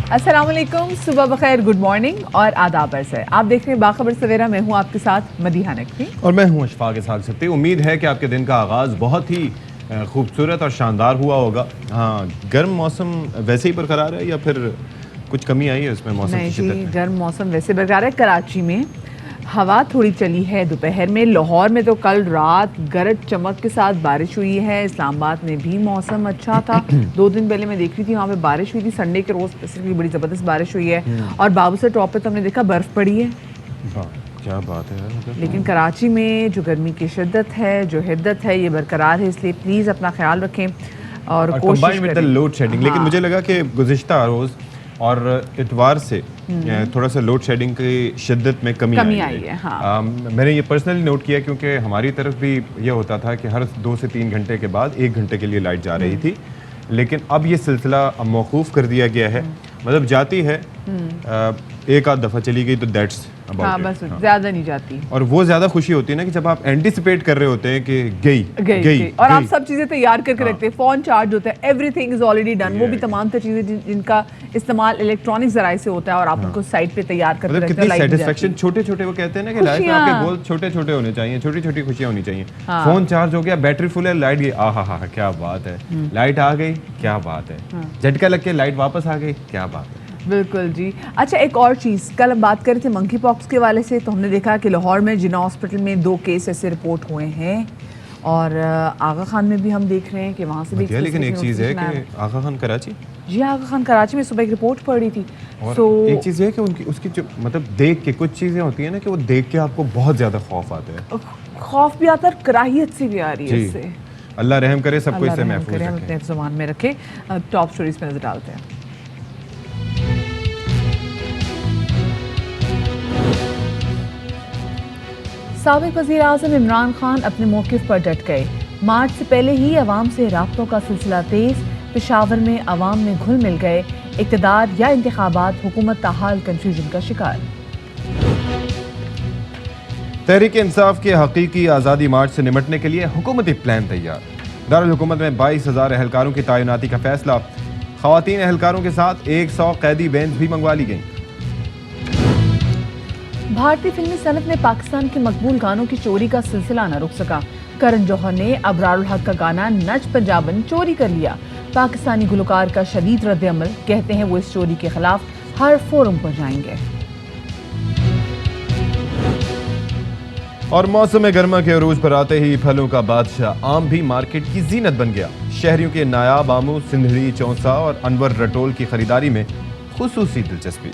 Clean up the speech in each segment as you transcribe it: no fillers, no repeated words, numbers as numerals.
السلام علیکم، صبح بخیر، گڈ مارننگ اور آداب عرض ہے. آپ دیکھ رہے ہیں باخبر سویرا. میں ہوں آپ کے ساتھ مدیحہ نقوی اور میں ہوں اشفاق اسحاق سبتی. امید ہے کہ آپ کے دن کا آغاز بہت ہی خوبصورت اور شاندار ہوا ہوگا. ہاں، گرم موسم ویسے ہی برقرار ہے یا پھر کچھ کمی آئی ہے اس میں موسم کی شدت میں؟ نہیں جی، گرم موسم ویسے برقرار ہے. کراچی میں ہوا تھوڑی چلی ہے دوپہر میں. لاہور میں تو کل رات گرج چمک کے ساتھ بارش ہوئی ہے. اسلام آباد میں بھی موسم اچھا تھا. 2 دن پہلے میں دیکھ رہی تھی وہاں پہ بارش ہوئی تھی. سنڈے کے روز اسپیسیفکلی بڑی زبردست بارش ہوئی ہے. اور بابوسر ٹاپ پہ تو ہم نے دیکھا برف پڑی ہے. کیا بات ہے یار. لیکن کراچی میں جو گرمی کی شدت ہے، جو حدت ہے، یہ برقرار ہے. اس لیے پلیز اپنا خیال رکھیں اور کوشش کریں. Load shedding. لیکن مجھے لگا کہ گزشتہ روز اور اتوار سے تھوڑا سا لوڈ شیڈنگ کی شدت میں کمی آئی ہے. ہاں. میں نے یہ پرسنلی نوٹ کیا کیونکہ ہماری طرف بھی یہ ہوتا تھا کہ ہر 2 سے 3 گھنٹے کے بعد 1 گھنٹے کے لیے لائٹ جا رہی تھی. لیکن اب یہ سلسلہ موقوف کر دیا گیا ہے. مطلب جاتی ہے، ایک آدھ دفعہ چلی گئی تو دیٹس ہاں بس زیادہ نہیں جاتی. اور وہ زیادہ خوشی ہوتی ہے نا کہ جب آپ اینٹیسپیٹ کر رہے ہوتے ہیں کہ گئی اور آپ سب چیزیں تیار کر کے رکھتے ہیں. فون چارج ہوتا ہے، every thing is already done. وہ بھی تمام تر چیزیں جن کا استعمال الیکٹرانک ذرائع سے ہوتا ہے اور آپ ان کو سائٹ پہ تیار کر کے رکھتے ہیں. کتنی سیٹسفیکشن. چھوٹے چھوٹے وہ کہتے ہیں نا کہ لائف میں آپ کے گول چھوٹے چھوٹے ہونے چاہیے، چھوٹی چھوٹی خوشیاں ہونی چاہیے. فون چارج ہو گیا، بیٹری فل ہے، لائٹ گئی، ہاں کیا بات ہے. لائٹ آ گئی، کیا بات ہے. جھٹکا لگ کے لائٹ واپس آ گئی، کیا بات ہے. بالکل جی. اچھا، ایک اور چیز، کل ہم بات کر رہے تھے منکی پاکس کے حوالے سے. تو ہم نے دیکھا کہ لاہور میں جناح ہاسپٹل میں 2 کیس ایسے رپورٹ ہوئے ہیں اور آغا خان میں بھی ہم دیکھ رہے ہیں کہ وہاں سے بھی. لیکن ایک چیز ہے کہ آغا خان کراچی، جی آغا خان کراچی میں صبح ایک رپورٹ پڑھ رہی تھی. اور ایک چیز ہے کہ اس کی جو مطلب دیکھ کے کچھ چیزیں ہوتی ہیں نا کہ وہ دیکھ کے آپ کو بہت زیادہ خوف آتا ہے. خوف بھی آتا ہے اور کراہیت سے بھی آ رہی ہے اس سے. اللہ رحم کرے، سب کو اس سے محفوظ رکھے. ہم اپنے زبان میں رکھے. ٹاپ سٹوریز پہ نظر ڈالتے ہیں. سابق وزیر اعظم عمران خان اپنے موقف پر ڈٹ گئے. مارچ سے پہلے ہی عوام سے رابطوں کا سلسلہ تیز. پشاور میں عوام میں گھل مل گئے. اقتدار یا انتخابات، حکومت تاحال کنفیوژن کا شکار. تحریک انصاف کے حقیقی آزادی مارچ سے نمٹنے کے لیے حکومتی پلان تیار. دارالحکومت میں 22,000 اہلکاروں کی تعیناتی کا فیصلہ. خواتین اہلکاروں کے ساتھ 100 قیدی وینز بھی منگوا لی گئیں. بھارتی فلمی صنعت میں پاکستان کے مقبول گانوں کی چوری کا سلسلہ نہ رک سکا. کرن جوہر نے ابرار الحق کا گانا نچ پنجابن چوری کر لیا. پاکستانی گلوکار کا شدید رد عمل، کہتے ہیں وہ اس چوری کے خلاف ہر فورم پر جائیں گے. اور موسم گرما کے عروج پر آتے ہی پھلوں کا بادشاہ آم بھی مارکیٹ کی زینت بن گیا. شہریوں کے نایاب آموں سندھڑی، چونسا اور انور رٹول کی خریداری میں خصوصی دلچسپی.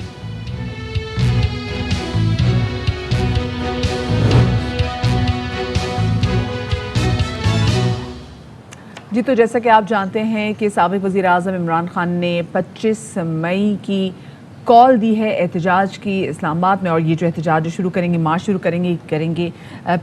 جی، تو جیسا کہ آپ جانتے ہیں کہ سابق وزیر اعظم عمران خان نے 25 مئی کی کال دی ہے احتجاج کی اسلام آباد میں. اور یہ جو احتجاج شروع کریں گے، مارچ شروع کریں گے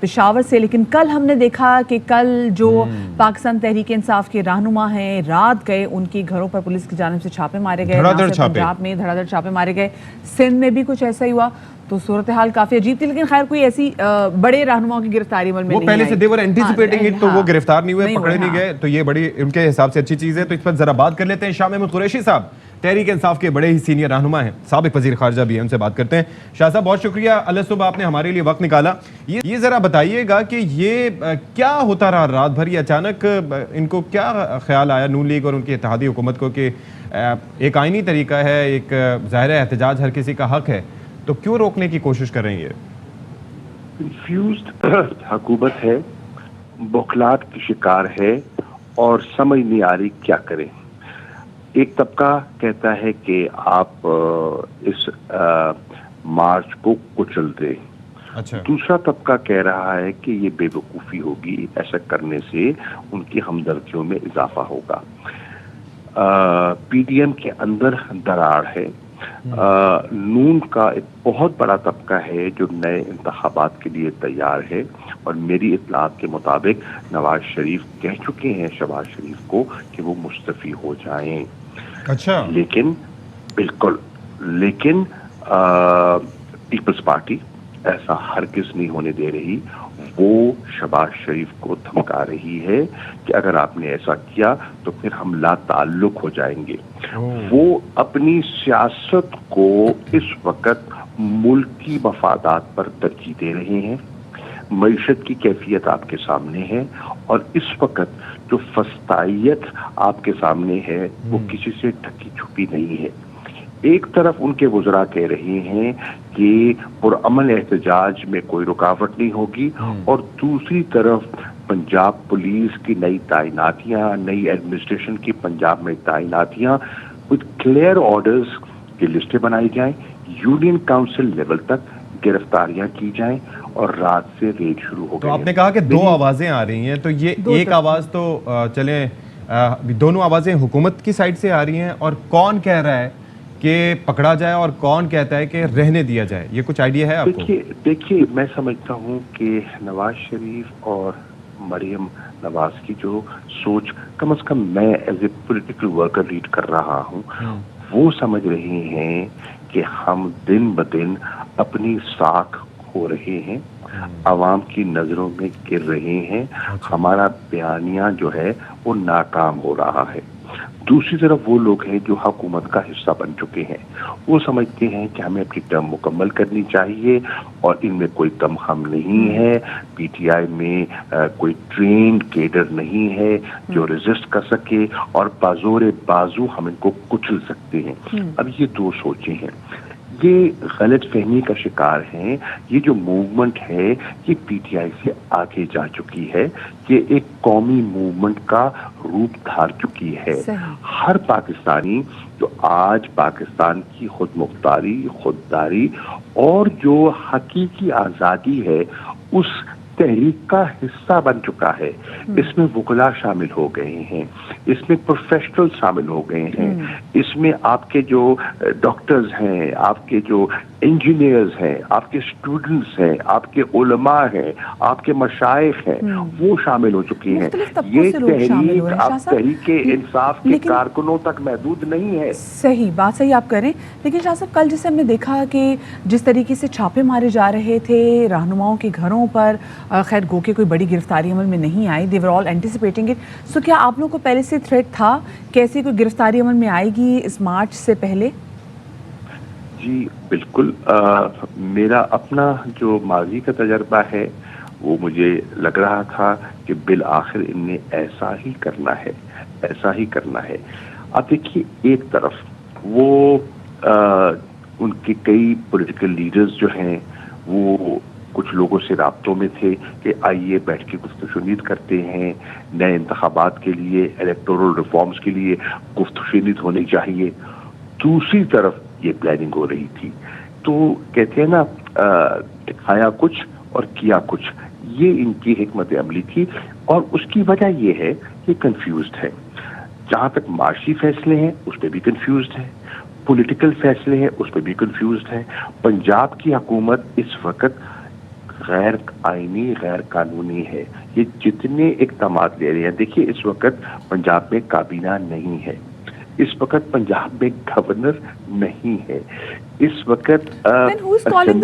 پشاور سے. لیکن کل ہم نے دیکھا کہ کل جو پاکستان تحریک انصاف کے رہنما ہیں رات گئے، ان کے گھروں پر پولیس کی جانب سے چھاپے مارے گئے. پنجاب میں دھڑا دھڑ چھاپے مارے گئے. سندھ میں بھی کچھ ایسا ہی ہوا. تو صورتحال کافی عجیب تھی. لیکن خیر کوئی ایسی بڑے رہنماؤں کی گرفتاری عمل میں نہیں آئی. وہ پہلے سے they were anticipating it، تو وہ گرفتار نہیں ہوئے، پکڑے نہیں گئے. تو یہ بڑی ان کے حساب سے اچھی چیز ہے. تو اس پر ذرا بات کر لیتے ہیں. شاہ محمود قریشی صاحب تحریک انصاف کے بڑے ہی سینئر رہنما ہیں، سابق وزیر خارجہ بھی ہیں، ان سے بات کرتے ہیں. شاہ صاحب بہت شکریہ، اللہ صبح آپ نے ہمارے لیے وقت نکالا. یہ ذرا بتائیے گا کہ یہ کیا ہوتا رہا رات بھر؟ یہ اچانک ان کو کیا خیال آیا نون لیگ اور ان کی اتحادی حکومت کو کہ ایک آئینی طریقہ ہے، ایک ظاہر احتجاج ہر کسی کا حق ہے، تو کیوں روکنے کی کوشش کر رہی ہے؟ کنفیوزڈ حکومت ہے، بخلاہٹ کی شکار ہے اور سمجھ نہیں آ رہی کیا کریں. ایک طبقہ کہتا ہے کہ آپ اس مارچ کو کچل دیں. دوسرا طبقہ کہہ رہا ہے کہ یہ بے وقوفی ہوگی، ایسا کرنے سے ان کی ہمدردیوں میں اضافہ ہوگا. پی ڈی ایم کے اندر دراڑ ہے. نون کا ایک بہت بڑا طبقہ ہے جو نئے انتخابات کے لیے تیار ہے، اور میری اطلاعات کے مطابق نواز شریف کہہ چکے ہیں شہباز شریف کو کہ وہ مستعفی ہو جائیں. اچھا. لیکن پیپلز پارٹی ایسا ہرگز نہیں ہونے دے رہی، وہ شہباز شریف کو دھمکا رہی ہے کہ اگر آپ نے ایسا کیا تو پھر ہم لا تعلق ہو جائیں گے. وہ اپنی سیاست کو اس وقت ملکی مفادات پر ترجیح دے رہے ہیں. معیشت کی کیفیت آپ کے سامنے ہے اور اس وقت جو فسطائیت آپ کے سامنے ہے وہ کسی سے ڈھکی چھپی نہیں ہے. ایک طرف ان کے وزراء کہہ رہے ہیں کہ پرامن احتجاج میں کوئی رکاوٹ نہیں ہوگی اور دوسری طرف پنجاب پولیس کی نئی تعیناتیاں, نئی ایڈمنسٹریشن کی پنجاب میں تعیناتیاں وتھ کلیئر آرڈرز کی لسٹیں بنائی جائیں, یونین کاؤنسل لیول تک گرفتاریاں کی جائیں اور رات سے ریڈ شروع ہو گئی. تو آپ نے کہا کہ دو آوازیں آ رہی ہیں, تو یہ ایک آواز تو چلیں دونوں آوازیں حکومت کی سائڈ سے آ رہی ہیں, اور کون کہہ رہا ہے کہ پکڑا جائے اور کون کہتا ہے کہ رہنے دیا جائے, یہ کچھ آئیڈیا ہے آپ کو؟ دیکھیے میں سمجھتا ہوں کہ نواز شریف اور مریم نواز کی جو سوچ, کم از کم میں as a political worker read کر رہا ہوں, وہ سمجھ رہے ہیں کہ ہم دن بدن اپنی ساکھ کھو رہے ہیں, عوام کی نظروں میں گر رہے ہیں, ہمارا بیانیہ جو ہے وہ ناکام ہو رہا ہے. دوسری طرف وہ لوگ ہیں جو حکومت کا حصہ بن چکے ہیں, وہ سمجھتے ہیں کہ ہمیں اپنی ٹرم مکمل کرنی چاہیے اور ان میں کوئی دم خم نہیں ہے, پی ٹی آئی میں کوئی ٹرینڈ کیڈر نہیں ہے جو ریزسٹ کر سکے اور بازور بازو ہم ان کو کچل سکتے ہیں. اب یہ دو سوچیں ہیں, یہ غلط فہمی کا شکار ہیں. یہ جو موومنٹ ہے یہ پی ٹی آئی سے آگے جا چکی ہے, یہ ایک قومی موومنٹ کا روپ دھار چکی ہے. ہر پاکستانی جو آج پاکستان کی خود مختاری, خودداری اور جو حقیقی آزادی ہے اس تحریک کا حصہ بن چکا ہے. اس میں وکلا شامل ہو گئے ہیں, اس میں پروفیشنل شامل ہو گئے ہیں, اس میں آپ کے جو ڈاکٹرز ہیں, آپ کے جو انجینئرز ہیں, آپ کے اسٹوڈنٹس ہیں, آپ کے علماء ہیں, آپ کے مشائخ ہیں, وہ شامل ہو چکی ہیں. یہ تحریک اب تحریک انصاف کے کارکنوں تک محدود نہیں ہے. صحیح بات, صحیح آپ کریں, لیکن شاہ صاحب کل جیسے ہم نے دیکھا کہ جس طریقے سے چھاپے مارے جا رہے تھے رہنماؤں کے گھروں پر, خیر گو کہ کوئی بڑی گرفتاری عمل میں نہیں آئی, they were all anticipating it. سو کیا آپ لوگوں کو پہلے سے تھریٹ تھا کہ ایسی کوئی گرفتاری عمل میں آئے گی اس مارچ سے پہلے؟ جی بالکل, میرا اپنا جو ماضی کا تجربہ ہے وہ مجھے لگ رہا تھا کہ بالآخر ان نے ایسا ہی کرنا ہے, ایسا ہی کرنا ہے. اب دیکھیے ایک طرف وہ ان کے کئی پولیٹیکل لیڈرز جو ہیں وہ کچھ لوگوں سے رابطوں میں تھے کہ آئیے بیٹھ کے گفت و شنید کرتے ہیں, نئے انتخابات کے لیے, الیکٹورل ریفارمز کے لیے گفت و شنید ہونی چاہیے. دوسری طرف یہ پلاننگ ہو رہی تھی. تو کہتے ہیں نا دکھایا کچھ اور کیا کچھ, یہ ان کی حکمت عملی تھی. اور اس کی وجہ یہ ہے کہ کنفیوزڈ ہے. جہاں تک معاشی فیصلے ہیں اس پہ بھی کنفیوزڈ ہے, پولیٹیکل فیصلے ہیں اس پہ بھی کنفیوزڈ ہے. پنجاب کی حکومت اس وقت غیر آئینی, غیر قانونی ہے. یہ جتنے اقدامات لے رہے ہیں, دیکھیے اس وقت پنجاب میں کابینہ نہیں ہے, اس وقت پنجاب میں گورنر نہیں ہے, اس وقت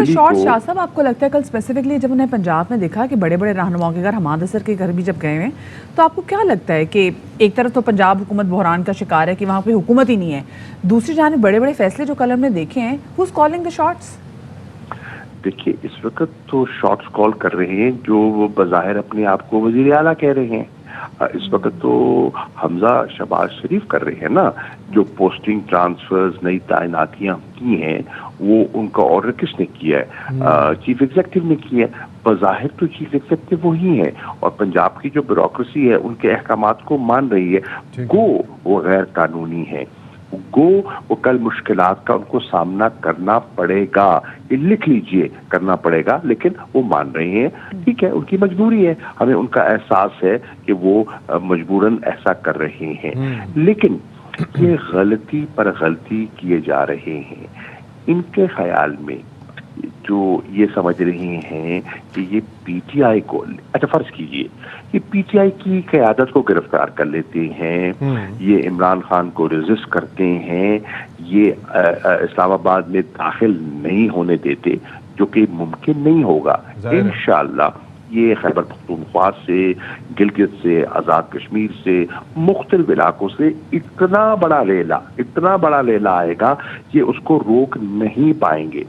شاہ صاحب آپ کو لگتا ہے کل اسپیسیفکلی جب انہیں پنجاب میں دیکھا کہ بڑے بڑے رہنماؤں کے گھر, حماد اثر کے گھر بھی جب گئے ہیں, تو آپ کو کیا لگتا ہے کہ ایک طرف تو پنجاب حکومت بحران کا شکار ہے کہ وہاں پہ حکومت ہی نہیں ہے, دوسری جانب بڑے بڑے فیصلے جو کل ہم نے دیکھے ہیں, who's calling the shots؟ دیکھیے اس وقت تو شاٹس کال کر رہے ہیں جو وہ بظاہر اپنے آپ کو وزیر اعلیٰ کہہ رہے ہیں. اس وقت تو حمزہ شہباز شریف کر رہے ہیں نا, جو پوسٹنگ ٹرانسفرز, نئی تعیناتیاں کی ہیں, وہ ان کا آرڈر کس نے کیا ہے؟ چیف ایگزیکٹو نے کیا ہے. بظاہر تو چیف ایگزیکٹو وہی ہیں اور پنجاب کی جو بیوروکریسی ہے ان کے احکامات کو مان رہی ہے. گو وہ غیر قانونی ہے, گو وہ کل مشکلات کا ان کو سامنا کرنا پڑے گا, یہ لکھ لیجئے کرنا پڑے گا, لیکن وہ مان رہے ہیں. ٹھیک ہے, ان کی مجبوری ہے, ہمیں ان کا احساس ہے کہ وہ مجبوراً ایسا کر رہے ہیں. لیکن یہ غلطی پر غلطی کیے جا رہے ہیں. ان کے خیال میں جو یہ سمجھ رہے ہیں کہ یہ پی ٹی آئی کو, اچھا فرض کیجئے کہ پی ٹی آئی کی قیادت کو گرفتار کر لیتے ہیں, یہ عمران خان کو ریزسٹ کرتے ہیں, یہ اسلام آباد میں داخل نہیں ہونے دیتے, جو کہ ممکن نہیں ہوگا. انشاءاللہ یہ خیبر پختونخوا سے، گلگت سے، آزاد کشمیر سے، مختلف علاقوں سے اتنا بڑا لیلا آئے گا کہ اس کو روک نہیں پائیں گے۔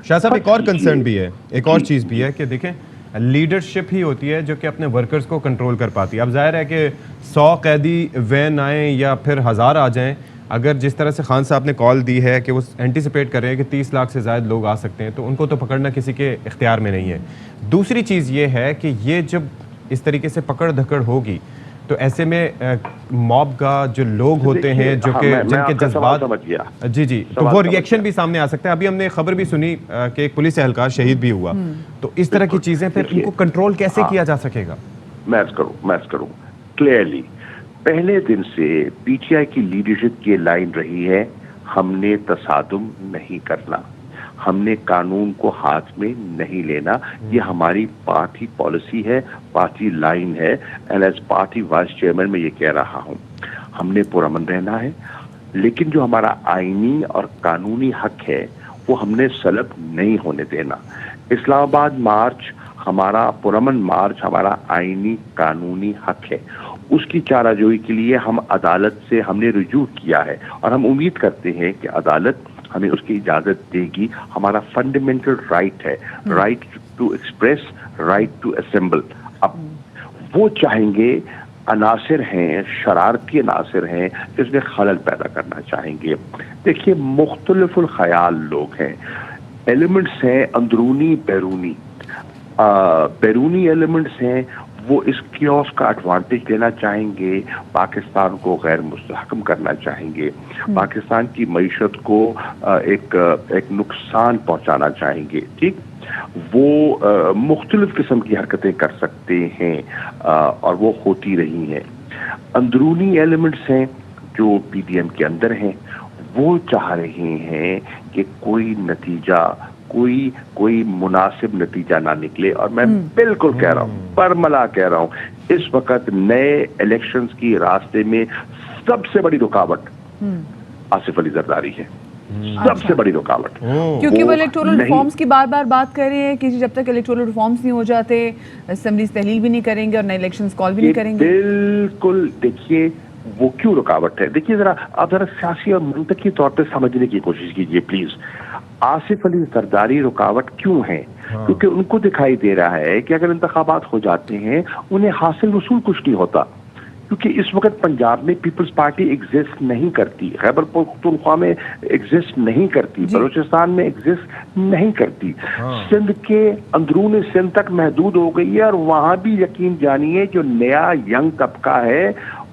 شاہ صاحب ایک اور کنسرن بھی ہے، ایک اور چیز بھی ہے کہ دیکھیں لیڈرشپ ہی ہوتی ہے جو کہ اپنے ورکرز کو کنٹرول کر پاتی ہے۔ اب ظاہر ہے کہ 100 قیدی وین آئیں یا پھر 1000 آ جائیں، اگر جس طرح سے خان صاحب نے کال دی ہے کہ وہ اینٹیسپیٹ کر رہے ہیں کہ 30 لاکھ سے زائد لوگ آ سکتے ہیں، تو ان کو تو پکڑنا کسی کے اختیار میں نہیں ہے۔ دوسری چیز یہ ہے کہ یہ جب اس طریقے سے پکڑ دھکڑ ہوگی تو ایسے میں موب کا جو لوگ ہوتے ہیں جو کہ جن کے جذبات جی تو وہ ریئیکشن بھی سامنے آ سکتا ہے۔ ابھی ہم نے خبر بھی سنی کہ ایک پولیس اہلکار شہید بھی ہوا، تو اس طرح کی چیزیں پھر ان کو کنٹرول کیسے کیا جا سکے گا؟ میں کروں کلیئرلی، پہلے دن سے پی ٹی آئی کی لیڈرشپ کی لائن رہی ہے ہم نے تصادم نہیں کرنا، ہم نے قانون کو ہاتھ میں نہیں لینا، یہ ہماری پارٹی پالیسی ہے، پارٹی لائن ہے، and as party vice chairman میں یہ کہہ رہا ہوں ہم نے پرامن رہنا ہے، لیکن جو ہمارا آئینی اور قانونی حق ہے وہ ہم نے سلب نہیں ہونے دینا۔ اسلام آباد مارچ ہمارا پرامن مارچ ہمارا آئینی قانونی حق ہے، اس کی چارہ جوئی کے لیے ہم عدالت سے ہم نے رجوع کیا ہے اور ہم امید کرتے ہیں کہ عدالت ہمیں اس کی اجازت دے گی۔ ہمارا فنڈامنٹل رائٹ ہے، right to express, right to assemble. اب وہ چاہیں گے، عناصر ہیں، شرارتی عناصر ہیں جس میں خلل پیدا کرنا چاہیں گے۔ دیکھیے مختلف الخیال لوگ ہیں، ایلیمنٹس ہیں اندرونی بیرونی، بیرونی ایلیمنٹس ہیں وہ اس کیوس کا ایڈوانٹیج لینا چاہیں گے، پاکستان کو غیر مستحکم کرنا چاہیں گے، پاکستان کی معیشت کو ایک نقصان پہنچانا چاہیں گے، ٹھیک، وہ مختلف قسم کی حرکتیں کر سکتے ہیں اور وہ ہوتی رہی ہیں۔ اندرونی ایلیمنٹس ہیں جو پی ڈی ایم کے اندر ہیں، وہ چاہ رہے ہیں کہ کوئی نتیجہ، کوئی مناسب نتیجہ نہ نکلے، اور میں بالکل کہہ رہا ہوں، برملا کہہ رہا ہوں، اس وقت نئے الیکشنز کی راستے میں سب سے بڑی رکاوٹ آصف علی زرداری ہے، سب سے بڑی رکاوٹ، کیونکہ وہ الیکٹورل ریفارمز کی بار بار بات کر رہے ہیں کہ جب تک الیکٹورل ریفارمز نہیں ہو جاتے اسمبلیز تحلیل بھی نہیں کریں گے اور نئے الیکشنز کال بھی نہیں کریں گے۔ بالکل، دیکھیے وہ کیوں رکاوٹ ہے، دیکھیے آپ ذرا سیاسی اور منطقی طور پہ سمجھنے کی کوشش کیجیے پلیز۔ آصف علی زرداری رکاوٹ کیوں ہے؟ کیونکہ ان کو دکھائی دے رہا ہے کہ اگر انتخابات ہو جاتے ہیں انہیں حاصل وصول کچھ نہیں ہوتا، کیونکہ اس وقت پنجاب میں پیپلز پارٹی ایگزسٹ نہیں کرتی، خیبر پختونخوا میں ایگزسٹ نہیں کرتی، بلوچستان میں ایگزسٹ نہیں کرتی، سندھ کے اندرون سندھ تک محدود ہو گئی ہے، اور وہاں بھی یقین جانیے جو نیا ینگ طبقہ ہے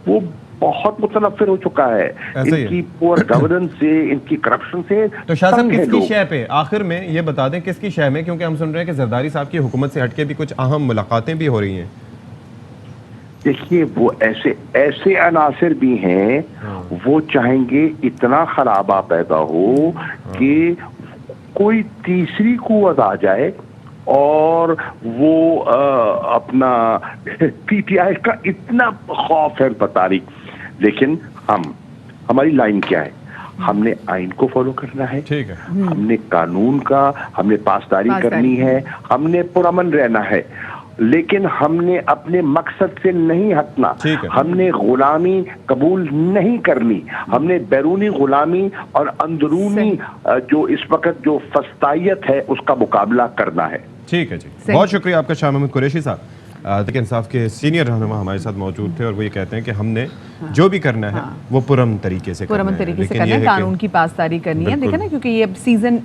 وہ بہت متنفر ہو چکا ہے ان کی پور گورننس سے، ان کی کرپشن سے۔ تو شاہ صاحب کس کی شے پہ آخر میں یہ بتا دیں کس کی شے میں، کیونکہ ہم سن رہے ہیں کہ زرداری صاحب کی حکومت سے ہٹ کے بھی کچھ اہم ملاقاتیں بھی ہو رہی ہیں۔ دیکھیے وہ ایسے عناصر بھی ہیں وہ چاہیں گے اتنا خرابہ پیدا ہو کہ کوئی تیسری قوت آ جائے اور وہ اپنا پی ٹی آئی کا اتنا خوف ہے بطاریق۔ لیکن ہماری لائن کیا ہے؟ ہم نے آئین کو فالو کرنا ہے، ہم نے قانون کا، ہم نے پاسداری کرنی ہے، ہم نے پرامن رہنا ہے، لیکن ہم نے اپنے مقصد سے نہیں ہٹنا، ہم نے غلامی قبول نہیں کرنی، ہم نے بیرونی غلامی اور اندرونی جو اس وقت جو فسطائیت ہے اس کا مقابلہ کرنا ہے۔ ٹھیک ہے جی، بہت شکریہ آپ کا شاہ محمود قریشی صاحب۔ تحریک انصاف کے سینئر رہنما ہمارے ساتھ موجود تھے اور وہ یہ کہتے ہیں کہ ہم نے جو بھی کرنا ہے وہ پرامن طریقے سے کرنا ہے، قانون کی پاسداری کرنی ہے۔ دیکھیں نا کیونکہ یہ سیزن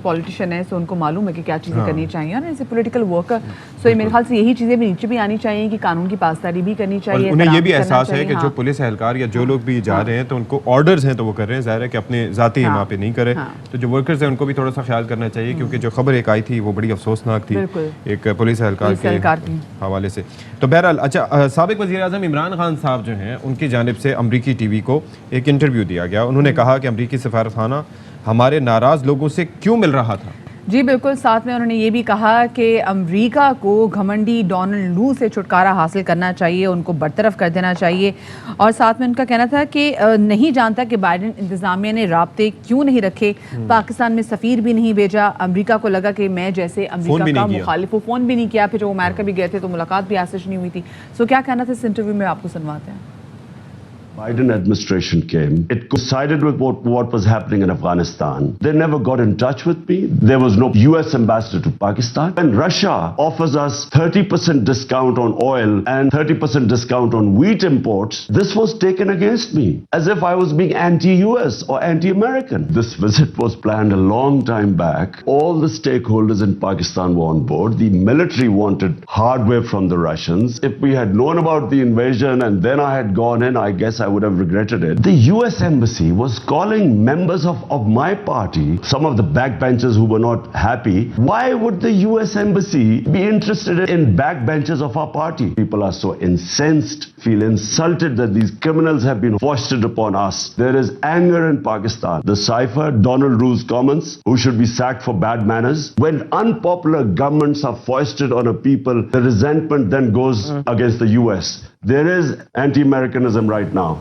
پولیٹیشین ہے، سو ان کو معلوم ہے کہ کیا چیزیں کرنی چاہیے، اور as a political worker so میرے خیال سے یہی چیزیں بھی نیچے بھی آنی چاہیے کہ قانون کی پاسداری بھی کرنی چاہیے۔ انہیں یہ بھی احساس ہے کہ جو پولیس اہلکار یا جو لوگ بھی جا رہے ہیں تو ان کو آرڈرز ہیں تو وہ کر رہے ہیں، ظاہر ہے کہ اپنے ذاتی وہاں پہ نہیں کرے، تو جو ورکرز ہیں ان کو بھی تھوڑا سا خیال کرنا چاہیے، کیونکہ جو خبر ایک آئی تھی وہ بڑی افسوسناک تھی ایک پولیس اہلکار کے حوالے سے۔ تو بہرحال اچھا، سابق وزیر اعظم عمران خان صاحب جو ہیں ان کی جانب سے امریکی ٹی وی کو ایک انٹرویو دیا گیا، انہوں نے کہا کہ امریکی سفارت خانہ ہمارے ناراض لوگوں سے کیوں مل رہا تھا؟ جی بالکل، ساتھ میں انہوں نے یہ بھی کہا کہ امریکہ کو گھمنڈی ڈونلڈ لو سے چھٹکارا حاصل کرنا چاہیے، ان کو برطرف کر دینا چاہیے، اور ساتھ میں ان کا کہنا تھا کہ نہیں جانتا کہ بائیڈن انتظامیہ نے رابطے کیوں نہیں رکھے، پاکستان میں سفیر بھی نہیں بھیجا، امریکہ کو لگا کہ میں جیسے امریکہ کا مخالف ہوں، فون بھی نہیں کیا، پھر جو امریکہ بھی گئے تھے تو ملاقات بھی آسش نہیں ہوئی تھی. سو کیا کہنا تھا اس انٹرویو میں، آپ کو سنواتے ہیں. Biden administration came, it coincided with what was happening in Afghanistan. They never got in touch with me. There was no US ambassador to Pakistan. When Russia offers us 30% discount on oil and 30% discount on wheat imports, this was taken against me as if I was being anti-US or anti-American. This visit was planned a long time back. All the stakeholders in Pakistan were on board. The military wanted hardware from the Russians. If we had known about the invasion and then I had gone in, I guess I would have regretted it. The US Embassy was calling members of my party, some of the backbenchers who were not happy. Why would the US Embassy be interested in backbenchers of our party? People are so incensed, feel insulted that these criminals have been foisted upon us. There is anger in Pakistan. The cipher, Donald Ru's comments, who should be sacked for bad manners. When unpopular governments are foisted on a people, the resentment then goes against the US. There is anti-Americanism right now.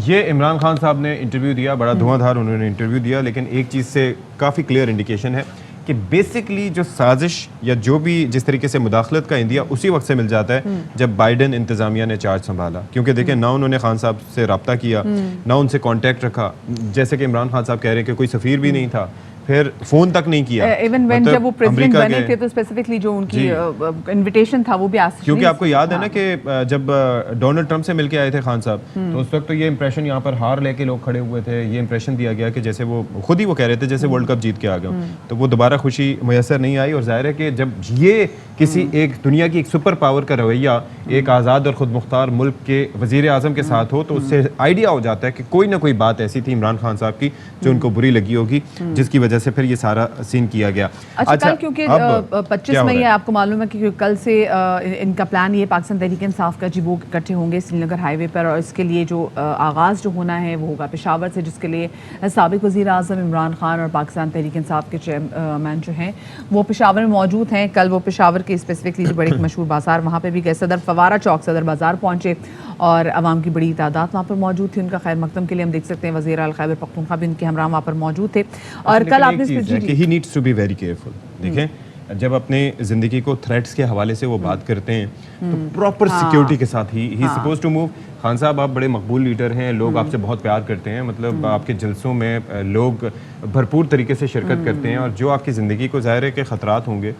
یہ عمران خان صاحب نے interview دیا، بڑا دھواں دھار انہوں نے interview دیا، لیکن ایک چیز سے کافی کلیئر انڈیکیشن ہے کہ بیسکلی جو سازش یا جو بھی جس طریقے سے مداخلت کا اندیا اسی وقت سے مل جاتا ہے جب بائیڈن انتظامیہ نے چارج سنبھالا. کیونکہ دیکھیں نہ انہوں نے خان صاحب سے رابطہ کیا، نہ ان سے کانٹیکٹ رکھا، جیسے کہ عمران خان صاحب کہہ رہے ہیں کہ کوئی سفیر بھی نہیں تھا، پھر فون تک نہیں کیا. ایون وین جب وہ پریزیڈنٹ بنے تھے تو اسپیسیفکلی جو ان کی انویٹیشن تھا وہ بھی آسش، کیونکہ آپ کو یاد ہے نا کہ جب ڈونلڈ ٹرمپ سے مل کے آئے تھے خان صاحب تو اس وقت تو یہ امپریشن یہاں پر ہار لے کے لوگ کھڑے ہوئے تھے، یہ امپریشن دیا گیا کہ جیسے وہ خود ہی وہ کہہ رہے تھے جیسے ورلڈ کپ جیت کے آ گئے. تو وہ دوبارہ خوشی میسر نہیں آئی، اور ظاہر ہے کہ جب یہ کسی ایک دنیا کی ایک سپر پاور کا رویہ ایک آزاد اور خود مختار ملک کے وزیر اعظم کے ساتھ ہو تو اس سے آئیڈیا ہو جاتا ہے کہ کوئی نہ کوئی بات ایسی تھی عمران خان صاحب کی جو ان کو بری لگی ہوگی، جس کی وجہ سے پھر یہ سارا سین کیا گیا. اچھا کل کیونکہ 25 مئی ہے، آپ کو معلوم ہے کہ کل سے ان کا پلان یہ پاکستان تحریک انصاف کا جی وہ اکٹھے ہوں گے سری نگر ہائی وے پر، اور اس کے لیے جو آغاز جو ہونا ہے وہ ہوگا پشاور سے، جس کے لیے سابق وزیر اعظم عمران خان اور پاکستان تحریک انصاف کے چیئرمین جو ہیں وہ پشاور میں موجود ہیں. کل وہ پشاور کے اسپیسیفکلی جو بڑے مشہور بازار وہاں پہ بھی گئے، صدر فوارہ چوک صدر بازار پہنچے اور عوام کی بڑی تعداد وہاں پر موجود تھی. ان کا خیر مقدم کے لیے ہم دیکھ سکتے ہیں وزیر اعلیٰ خیبر پختونخوا بھی ان کے ہمراہ وہاں پر موجود تھے. اور کل آپ نے he needs to be very careful. دیکھیں جب اپنے زندگی کو تھریٹس کے حوالے سے وہ بات کرتے ہیں تو پراپر سیکیورٹی کے ساتھ ہی سپوز ٹو موو. خان صاحب آپ بڑے مقبول لیڈر ہیں، لوگ آپ سے بہت پیار کرتے ہیں، مطلب آپ کے جلسوں میں لوگ بھرپور طریقے سے شرکت کرتے ہیں، اور جو آپ کی زندگی کو ظاہر ہے کہ خطرات ہوں گے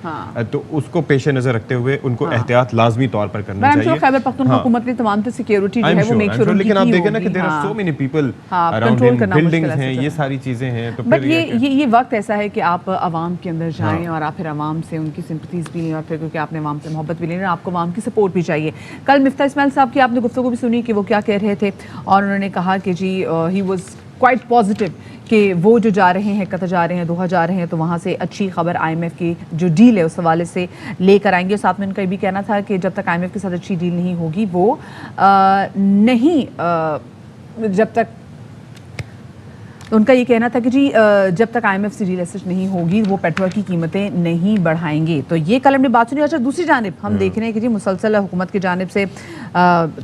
تو اس کو پیش نظر رکھتے ہوئے ان کو احتیاط لازمی طور پر کرنا چاہیے. خیبر پختونخوا حکومت نے تمام سیکیورٹی جو ہے وہ میک شور، لیکن آپ دیکھیں نا کہ there are so many people around him, buildings ہیں، یہ ساری چیزیں ہیں. تو بٹ یہ وقت ایسا ہے کہ آپ عوام کے اندر جائیں اور آپ پھر عوام سے ان کی سمپتھیز بھی لیں، اور پھر کیونکہ آپ نے عوام سے محبت بھی لینی ہے، آپ کو عوام کی سپورٹ بھی چاہیے. کل مفتاح اسماعیل صاحب کی آپ نے گفتگو بھی سنی کہ وہ کیا کہہ رہے تھے، اور انہوں نے کہا کہ جی ہی واز کوائٹ پازیٹیو کہ وہ جو جا رہے ہیں قطر جا رہے ہیں دوحہ جا رہے ہیں تو وہاں سے اچھی خبر آئی ایم ایف کی جو ڈیل ہے اس حوالے سے لے کر آئیں گے. ساتھ میں ان کا یہ بھی کہنا تھا کہ جب تک آئی ایم ایف کے ساتھ اچھی ڈیل نہیں ہوگی وہ نہیں جب تک ان کا یہ کہنا تھا کہ جی جب تک آئی ایم ایف سے ڈیل ایسج نہیں ہوگی وہ پیٹرول کی قیمتیں نہیں بڑھائیں گے. تو یہ کل ہم نے بات سنی. اچھا دوسری جانب ہم دیکھ رہے ہیں کہ جی مسلسل حکومت کی جانب سے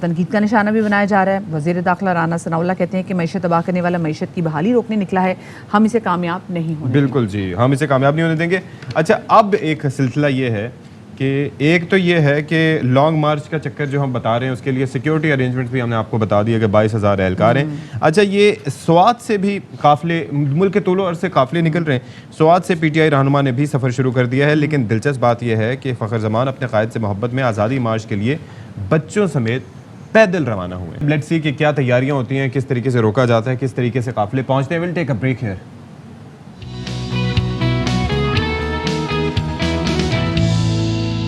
تنقید کا نشانہ بھی بنایا جا رہا ہے. وزیر داخلہ رانا ثناء اللہ کہتے ہیں کہ معیشت تباہ کرنے والا معیشت کی بحالی روکنے نکلا ہے، ہم اسے کامیاب نہیں ہونے بالکل جی ہم اسے کامیاب نہیں ہونے دیں گے. اچھا اب ایک سلسلہ یہ ہے کہ ایک تو یہ ہے کہ لانگ مارچ کا چکر جو ہم بتا رہے ہیں اس کے لیے سیکیورٹی ارینجمنٹس بھی ہم نے آپ کو بتا دیا کہ 22,000 اہلکار ہیں. اچھا یہ سوات سے بھی قافلے ملک کے طول و عرض سے قافلے نکل رہے ہیں. سوات سے پی ٹی آئی رہنما نے بھی سفر شروع کر دیا ہے، لیکن دلچسپ بات یہ ہے کہ فخر زمان اپنے قائد سے محبت میں آزادی مارچ کے لیے بچوں سمیت پیدل روانہ ہوئے. لیٹس سی کہ کیا تیاریاں ہوتی ہیں، کس طریقے سے روکا جاتا ہے، کس طریقے سے قافلے پہنچتے ہیں. ول ٹیک اے بریک ہیئر.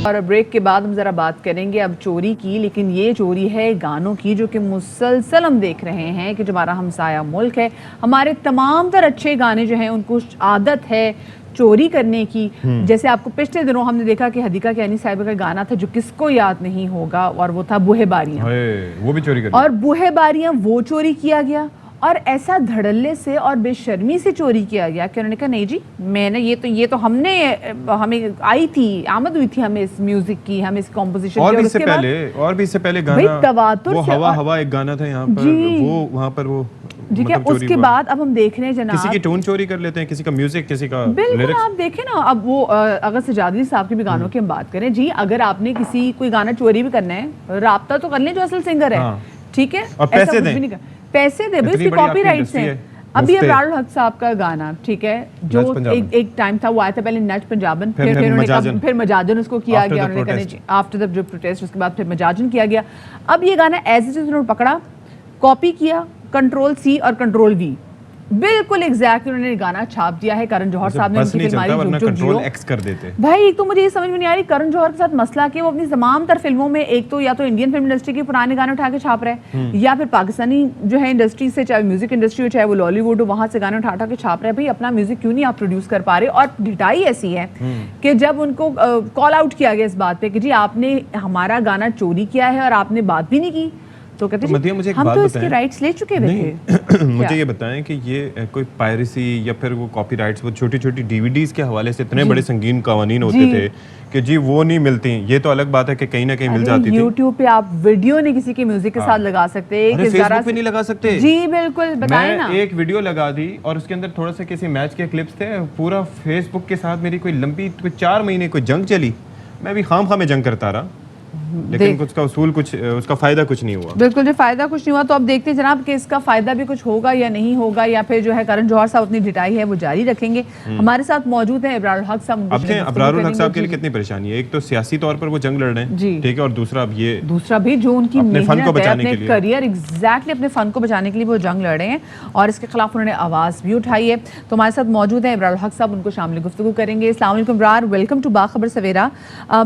اور بریک کے بعد ہم ذرا بات کریں گے اب چوری کی، لیکن یہ چوری ہے گانوں کی جو کہ مسلسل ہم دیکھ رہے ہیں کہ جو ہمارا ہمسایہ ملک ہے ہمارے تمام تر اچھے گانے جو ہیں ان کو عادت ہے چوری کرنے کی. جیسے آپ کو پچھلے دنوں ہم نے دیکھا کہ حدیقہ کیانی صاحبہ کا گانا تھا جو کس کو یاد نہیں ہوگا، اور وہ تھا بوہے باریاں، وہ بھی چوری کر اور بوہے باریاں وہ چوری کیا گیا. اور ایسا دھڑلے سے اور بے شرمی سے چوری کیا گیا کہ انہوں نے کہا نہیں جی میں نے یہ تو ہمیں آئی تھی آمد ہوئی تھی ہمیں اس میوزک کی ہمیں اس کمپوزیشن کی. اور بھی اس سے پہلے گانا وہ ہوا ایک گانا تھا یہاں پر وہ وہاں پر وہ ٹھیک ہے. اس کے بعد اب ہم دیکھ رہے ہیں جناب کسی کی ٹون چوری کر لیتے ہیں, کسی کا میوزک, کسی کا بالکل. آپ دیکھیں نا اب وہ اگر سجادی صاحب کے بھی گانوں کی ہم بات کریں, جی اگر آپ نے کسی کوئی گانا چوری بھی کرنا ہے رابطہ تو کر لیں جو اصل سنگر ہے, ٹھیک ہے, پیسے دیں, پیسے دے بھائی, اس کی کاپی رائٹس ہیں. ابھی ابرار الحق صاحب کا گانا, ٹھیک ہے, جو ایک ٹائم تھا وہ آیا تھا پہلے نچ پنجابن, پھر مجاجن اس کو کیا گیا, انہوں نے کہا آفٹر دا پروٹیسٹ, اس کے بعد پھر مجاجن کیا گیا. اب یہ گانا ایز اٹ از انہوں نے پکڑا, کاپی کیا, کنٹرول سی اور کنٹرول وی, بالکل ایگزیکٹ انہوں نے گانا چھاپ دیا ہے. کرن جوہر صاحب نے ان کی فلماری کنٹرول ایکس کر دیتے. بھائی ایک تو مجھے یہ سمجھ میں نہیں آ رہی کرن جوہر کے ساتھ مسئلہ کہ وہ اپنی تمام تر فلموں میں ایک تو یا تو انڈین فلم انڈسٹری کے پرانے گانے اٹھا کے چھاپ رہے ہیں, یا پھر پاکستانی جو ہے انڈسٹری سے, چاہے میوزک انڈسٹری ہو چاہے وہ لالی ووڈ ہو, وہاں سے گانے اٹھا کے چھاپ رہے ہیں. بھائی اپنا میوزک کیوں نہیں آپ پروڈیوس کر پا رہے؟ اور ڈھٹائی ایسی ہے کہ جب ان کو کال آؤٹ کیا گیا اس بات پہ کہ جی آپ نے ہمارا گانا چوری کیا ہے اور آپ نے بات بھی نہیں کی, تو کہتے ہیں ہم تو اس کے رائٹس لے چکے ہوئے تھے. مجھے یہ بتائیں کہ یہ کوئی پائریسی یا پھر وہ کاپی رائٹس, وہ چھوٹی چھوٹی ڈی وی ڈیز کے حوالے سے اتنے بڑے سنگین قوانین ہوتے تھے کہ جی وہ نہیں ملتی. یہ تو الگ بات ہے کہ کہیں نہ کہیں مل جاتی تھی. یوٹیوب پہ آپ ویڈیو نہیں کسی کے میوزک کے ساتھ لگا سکتے, فیس بک پہ نہیں لگا سکتے. جی بالکل, بتائیں نا. میں ایک ویڈیو لگا دی اور اس کے اندر تھوڑا سا کسی میچ کے کلپس تھے, پورا فیس بک کے ساتھ میری کوئی لمبی 4 مہینے کوئی جنگ چلی. میں بھی خام میں جنگ کرتا رہا, لیکن اس کا اصول کچھ, اس کا فائدہ کچھ نہیں ہوا. بالکل جو فائدہ کچھ نہیں ہوا. تو اب دیکھتے ہیں جناب کہ اس کا فائدہ بھی کچھ ہوگا یا نہیں ہوگا, یا پھر جو ہے کرن جوہر صاحب اپنی ڈٹائی ہے وہ جاری رکھیں گے. ہمارے ساتھ موجود ہیں ابرار الحق صاحب. اب ابرار الحق صاحب کے لیے کتنی پریشانی ہے, ایک تو سیاسی طور پر وہ جنگ لڑ رہے ہیں, ٹھیک ہے, اور دوسرا بھی جو ان کی محنت ہے اپنے کریئر, ایگزیکٹلی اپنے فن کو بچانے کے لیے وہ جنگ لڑ رہے ہیں اور اس کے خلاف انہوں نے آواز بھی اٹھائی ہے. تو ہمارے ساتھ موجود ہیں ابرار الحق صاحب, ان کو شامل گفتگو کریں گے. السلام علیکم ابرار, ویلکم ٹو باخبر سویرا.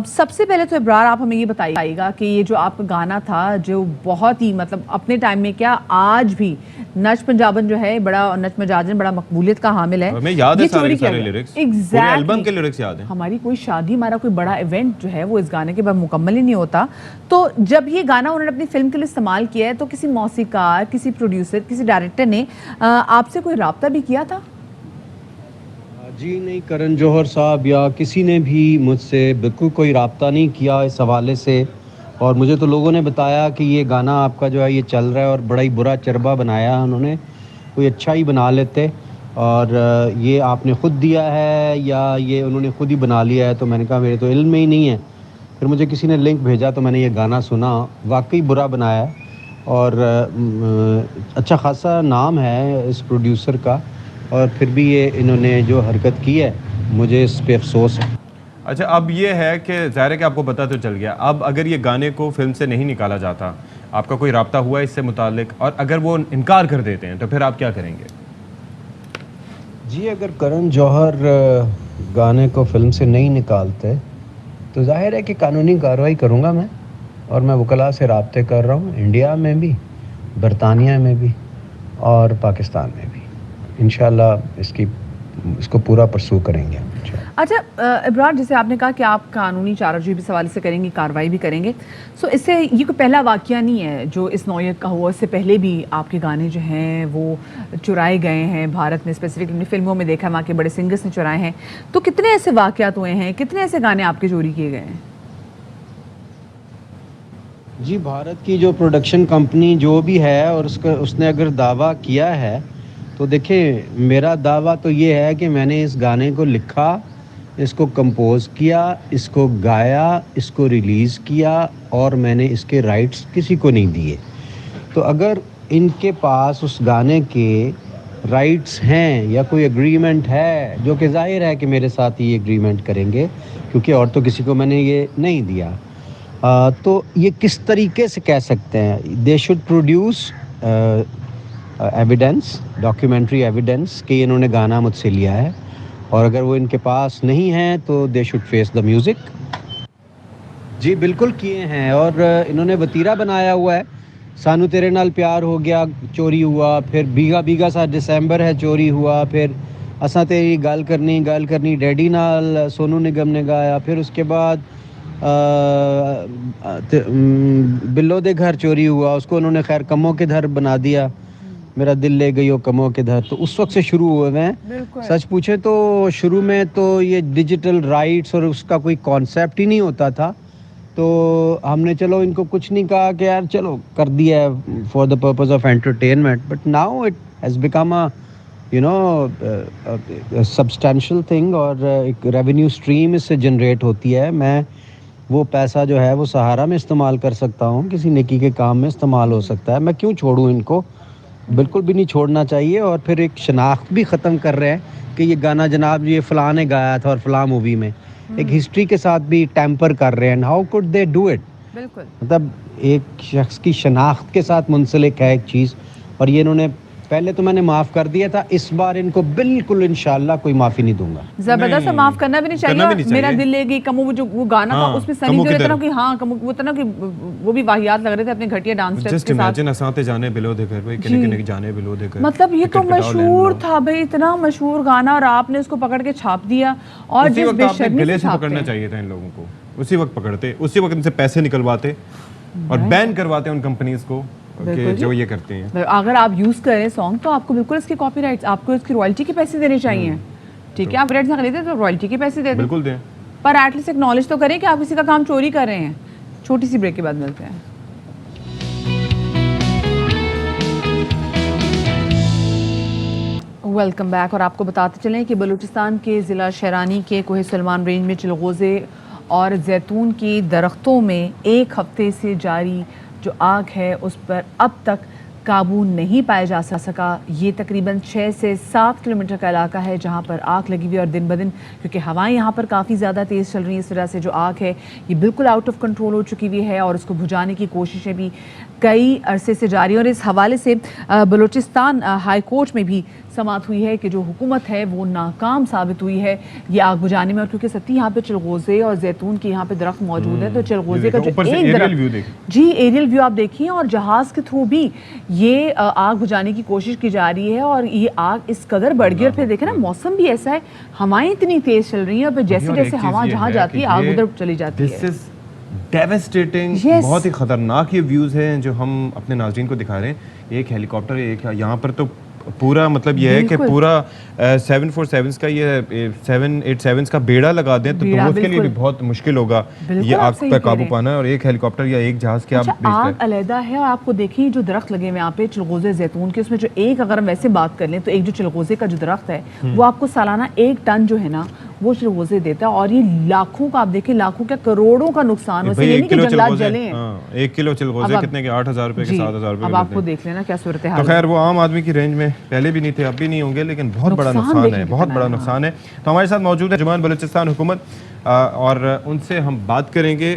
سب سے پہلے تو ابرار آپ ہمیں یہ بتائیے گا کہ یہ جو آپ کا گانا تھا جو بہت ہی مطلب اپنے ٹائم میں کیا آج بھی نچ پنجابن جو ہے بڑا, نچ مجاجن بڑا مقبولیت کا حامل ہے. ہمیں یاد ہے سارے لیرکس, پورے البم کے لیرکس یاد ہیں. ہماری کوئی شادی, ہمارا کوئی بڑا ایونٹ جو ہے وہ اس گانے کے بعد مکمل ہی نہیں ہوتا. تو جب یہ گانا انہوں نے اپنی فلم کے لیے استعمال کیا ہے تو کسی موسیقار, کسی پروڈیوسر, کسی ڈائریکٹر نے آپ سے کوئی رابطہ بھی کیا تھا؟ جی نہیں, کرن جوہر صاحب یا کسی نے بھی مجھ سے بالکل کوئی رابطہ نہیں کیا اس حوالے سے. اور مجھے تو لوگوں نے بتایا کہ یہ گانا آپ کا جو ہے یہ چل رہا ہے اور بڑا ہی برا چربا بنایا انہوں نے, کوئی اچھا ہی بنا لیتے, اور یہ آپ نے خود دیا ہے یا یہ انہوں نے خود ہی بنا لیا ہے. تو میں نے کہا میرے تو علم میں ہی نہیں ہے. پھر مجھے کسی نے لنک بھیجا تو میں نے یہ گانا سنا, واقعی برا بنایا ہے اور اچھا خاصا نام ہے اس پروڈیوسر کا, اور پھر بھی یہ انہوں نے جو حرکت کی ہے مجھے اس پہ افسوس ہے. اچھا, اب یہ ہے کہ ظاہر ہے کہ آپ کو پتہ تو چل گیا. اب اگر یہ گانے کو فلم سے نہیں نکالا جاتا, آپ کا کوئی رابطہ ہوا ہے اس سے متعلق, اور اگر وہ انکار کر دیتے ہیں تو پھر آپ کیا کریں گے؟ جی اگر کرن جوہر گانے کو فلم سے نہیں نکالتے تو ظاہر ہے کہ قانونی کارروائی کروں گا میں, اور میں وکلاء سے رابطے کر رہا ہوں, انڈیا میں بھی, برطانیہ میں بھی اور پاکستان میں بھی. انشاءاللہ اس کو پورا پرسو کریں گے. اچھا ابرار, جیسے آپ نے کہا کہ آپ قانونی چارہ بھی سوال سے کریں گے, کارروائی بھی کریں گے, سو اس سے یہ کوئی پہلا واقعہ نہیں ہے جو اس نوعیت کا ہوا. اس سے پہلے بھی آپ کے گانے جو ہیں وہ چرائے گئے ہیں بھارت میں, اسپیسیفکلی فلموں میں دیکھا وہاں کے بڑے سنگرس نے چرائے ہیں. تو کتنے ایسے واقعات ہوئے ہیں, کتنے ایسے گانے آپ کے چوری کیے گئے ہیں؟ جی بھارت کی جو پروڈکشن کمپنی جو بھی ہے اور اس نے اگر دعویٰ کیا ہے تو دیکھیں, میرا دعویٰ تو یہ ہے کہ میں نے اس گانے کو لکھا, اس کو کمپوز کیا, اس کو گایا, اس کو ریلیز کیا, اور میں نے اس کے رائٹس کسی کو نہیں دیے. تو اگر ان کے پاس اس گانے کے رائٹس ہیں یا کوئی ایگریمنٹ ہے, جو کہ ظاہر ہے کہ میرے ساتھ یہ ایگریمنٹ کریں گے کیونکہ اور تو کسی کو میں نے یہ نہیں دیا, تو یہ کس طریقے سے کہہ سکتے ہیں؟ They should produce evidence, documentary evidence کہ انہوں نے گانا مجھ سے لیا ہے, اور اگر وہ ان کے پاس نہیں ہیں تو they should face the music. جی بالکل کیے ہیں, اور انہوں نے وتیرہ بنایا ہوا ہے. سانو تیرے نال پیار ہو گیا چوری ہوا, پھر بیگا بیگا سا ڈسمبر ہے چوری ہوا, پھر اساں تیری گل کرنی ڈیڈی نال سونو نگم نے گایا, پھر اس کے بعد بلو دے گھر چوری ہوا, اس کو انہوں نے خیر کموں کے گھر بنا دیا. میرا دل لے گئی ہو کموں کے دھر, تو اس وقت سے شروع ہوئے ہیں. سچ پوچھے تو شروع میں تو یہ ڈیجیٹل رائٹس اور اس کا کوئی کانسیپٹ ہی نہیں ہوتا تھا, تو ہم نے چلو ان کو کچھ نہیں کہا کہ یار چلو کر دیا ہے for the purpose of entertainment, but now it has become substantial thing, اور ایک ریونیو اسٹریم اس سے جنریٹ ہوتی ہے. میں وہ پیسہ جو ہے وہ سہارا میں استعمال کر سکتا ہوں, کسی نیکی کے کام میں استعمال ہو سکتا ہے, میں کیوں چھوڑوں ان کو, بالکل بھی نہیں چھوڑنا چاہیے. اور پھر ایک شناخت بھی ختم کر رہے ہیں کہ یہ گانا جناب یہ فلاں نے گایا تھا اور فلاں مووی میں, ایک ہسٹری کے ساتھ بھی ٹیمپر کر رہے ہیں. How could they do it, بالکل مطلب ایک شخص کی شناخت کے ساتھ منسلک ہے ایک چیز, اور یہ انہوں نے پہلے تو میں نے معاف کر دیا تھا, اس بار ان کو بالکل انشاءاللہ کوئی معافی نہیں دوں گا. زبردست, معاف کرنا بھی نہیں چاہیے. میرا دل لے گئی کمو جو وہ گانا تھا اس میں سنی دیول اتنا کہ ہاں وہ اتنا کہ وہ بھی واہیات لگ رہے تھے اپنے گھٹیا ڈانس اسٹیپس کے ساتھ. جسٹ امیجن اساں تے جانے بلو دے گھر پہ کنے کنے جانے بلو دے گھر, مطلب یہ تو مشہور تھا بھائی, اتنا مشہور گانا, اور آپ نے اس کو پکڑ کے چھاپ دیا. اور اسی جس وقت بے آپ نے شرمی گلے سے سے پکڑنا چاہیے تھا ان لوگوں کو, اسی وقت پکڑتے, اسی وقت ان سے پیسے نکلواتے اور بین کرواتے ان کمپنیز کو کہ جو یہ کرتے ہیں. اگر آپ یوز کریں سانگ تو آپ کو بالکل اس کے کاپی رائٹس, آپ کو اس کی رائلٹی کے پیسے دینے چاہیے. ٹھیک ہے, آپ رائٹس نہ خریدیں تو رائلٹی کے پیسے دے دیں, بالکل دیں, پر ایٹ لیسٹ ایکنالج تو کریں کہ آپ کسی کا کام چوری کر رہے ہیں. چھوٹی سی بریک کے بعد ملتے ہیں. Welcome back. اور آپ کو بتاتے چلیں کہ بلوچستان کے ضلع شیرانی کے کوہ سلمان رینج میں چلغوزے اور زیتون کی درختوں میں ایک ہفتے سے جاری جو آگ ہے اس پر اب تک قابو نہیں پایا جا سکا. یہ تقریباً 6 سے 7 کلومیٹر کا علاقہ ہے جہاں پر آگ لگی ہوئی ہے, اور دن بدن کیونکہ ہوائیں یہاں پر کافی زیادہ تیز چل رہی ہیں, اس وجہ سے جو آگ ہے یہ بالکل آؤٹ آف کنٹرول ہو چکی ہوئی ہے, اور اس کو بجھانے کی کوششیں بھی کئی عرصے سے جاری ہیں. اور اس حوالے سے بلوچستان ہائی کورٹ میں بھی سماعت ہوئی ہے کہ جو حکومت ہے وہ ناکام ثابت ہوئی ہے یہ آگ بجھانے میں. اور کیونکہ ستی یہاں پہ چلغوزے اور زیتون کی یہاں پہ درخت موجود ہے, تو چلغوزے کا جو ایک درخت, جی ایریل ویو آپ دیکھیں, اور جہاز کے تھرو بھی یہ آگ بجھانے کی کوشش کی جا رہی ہے, اور یہ آگ اس قدر بڑھ گئی. اور پھر دیکھیں نا موسم بھی ایسا ہے, ہوائیں اتنی تیز چل رہی ہیں, اور پھر جیسے جیسے ہوا جہاں جاتی ہے آگ ادھر چلی جاتی ہے. ڈیوسٹیٹنگ, بہت ہی خطرناک یہ ویوز ہیں جو ہم اپنے ناظرین کو دکھا رہے ہیں. ایک ہیلی کاپٹر, ایک یہاں پر تو پورا مطلب یہ ہے کہ پورا 747 کا یہ 787 کا بیڑا لگا دیں تو اس کے لیے بھی بہت مشکل ہوگا یہ آگ پر قابو پانا. اور ایک ہیلی کاپٹر یا ایک جہاز کے آپ آگ علیحدہ ہے. اور آپ کو دیکھیں جو درخت لگے ہوئے یہاں پہ چلغوزے زیتون کے, اس میں جو ایک اگر ہم ویسے بات کر لیں تو ایک جو چلغوزے کا جو درخت ہے وہ آپ کو سالانہ 1 ٹن جو ہے نا وہ چلغوزے دیتا ہے, اور یہ لاکھوں کا, آپ دیکھیں لاکھوں کیا کروڑوں کا نقصان. ویسے یہ نہیں کہ جنگلات جلے ہیں. 1 کلو چلغوزے کتنے کے 8,000 روپے کے 7,000 روپے. اب آپ کو دیکھ لینا کیا صورتحال. تو خیر وہ عام آدمی کی رینج میں پہلے بھی نہیں تھے, اب بھی نہیں ہوں گے, لیکن بہت بڑا نقصان ہے, بہت بڑا نقصان ہے. تو ہمارے ساتھ موجود ہے ترجمان بلوچستان حکومت, اور ان سے ہم بات کریں گے.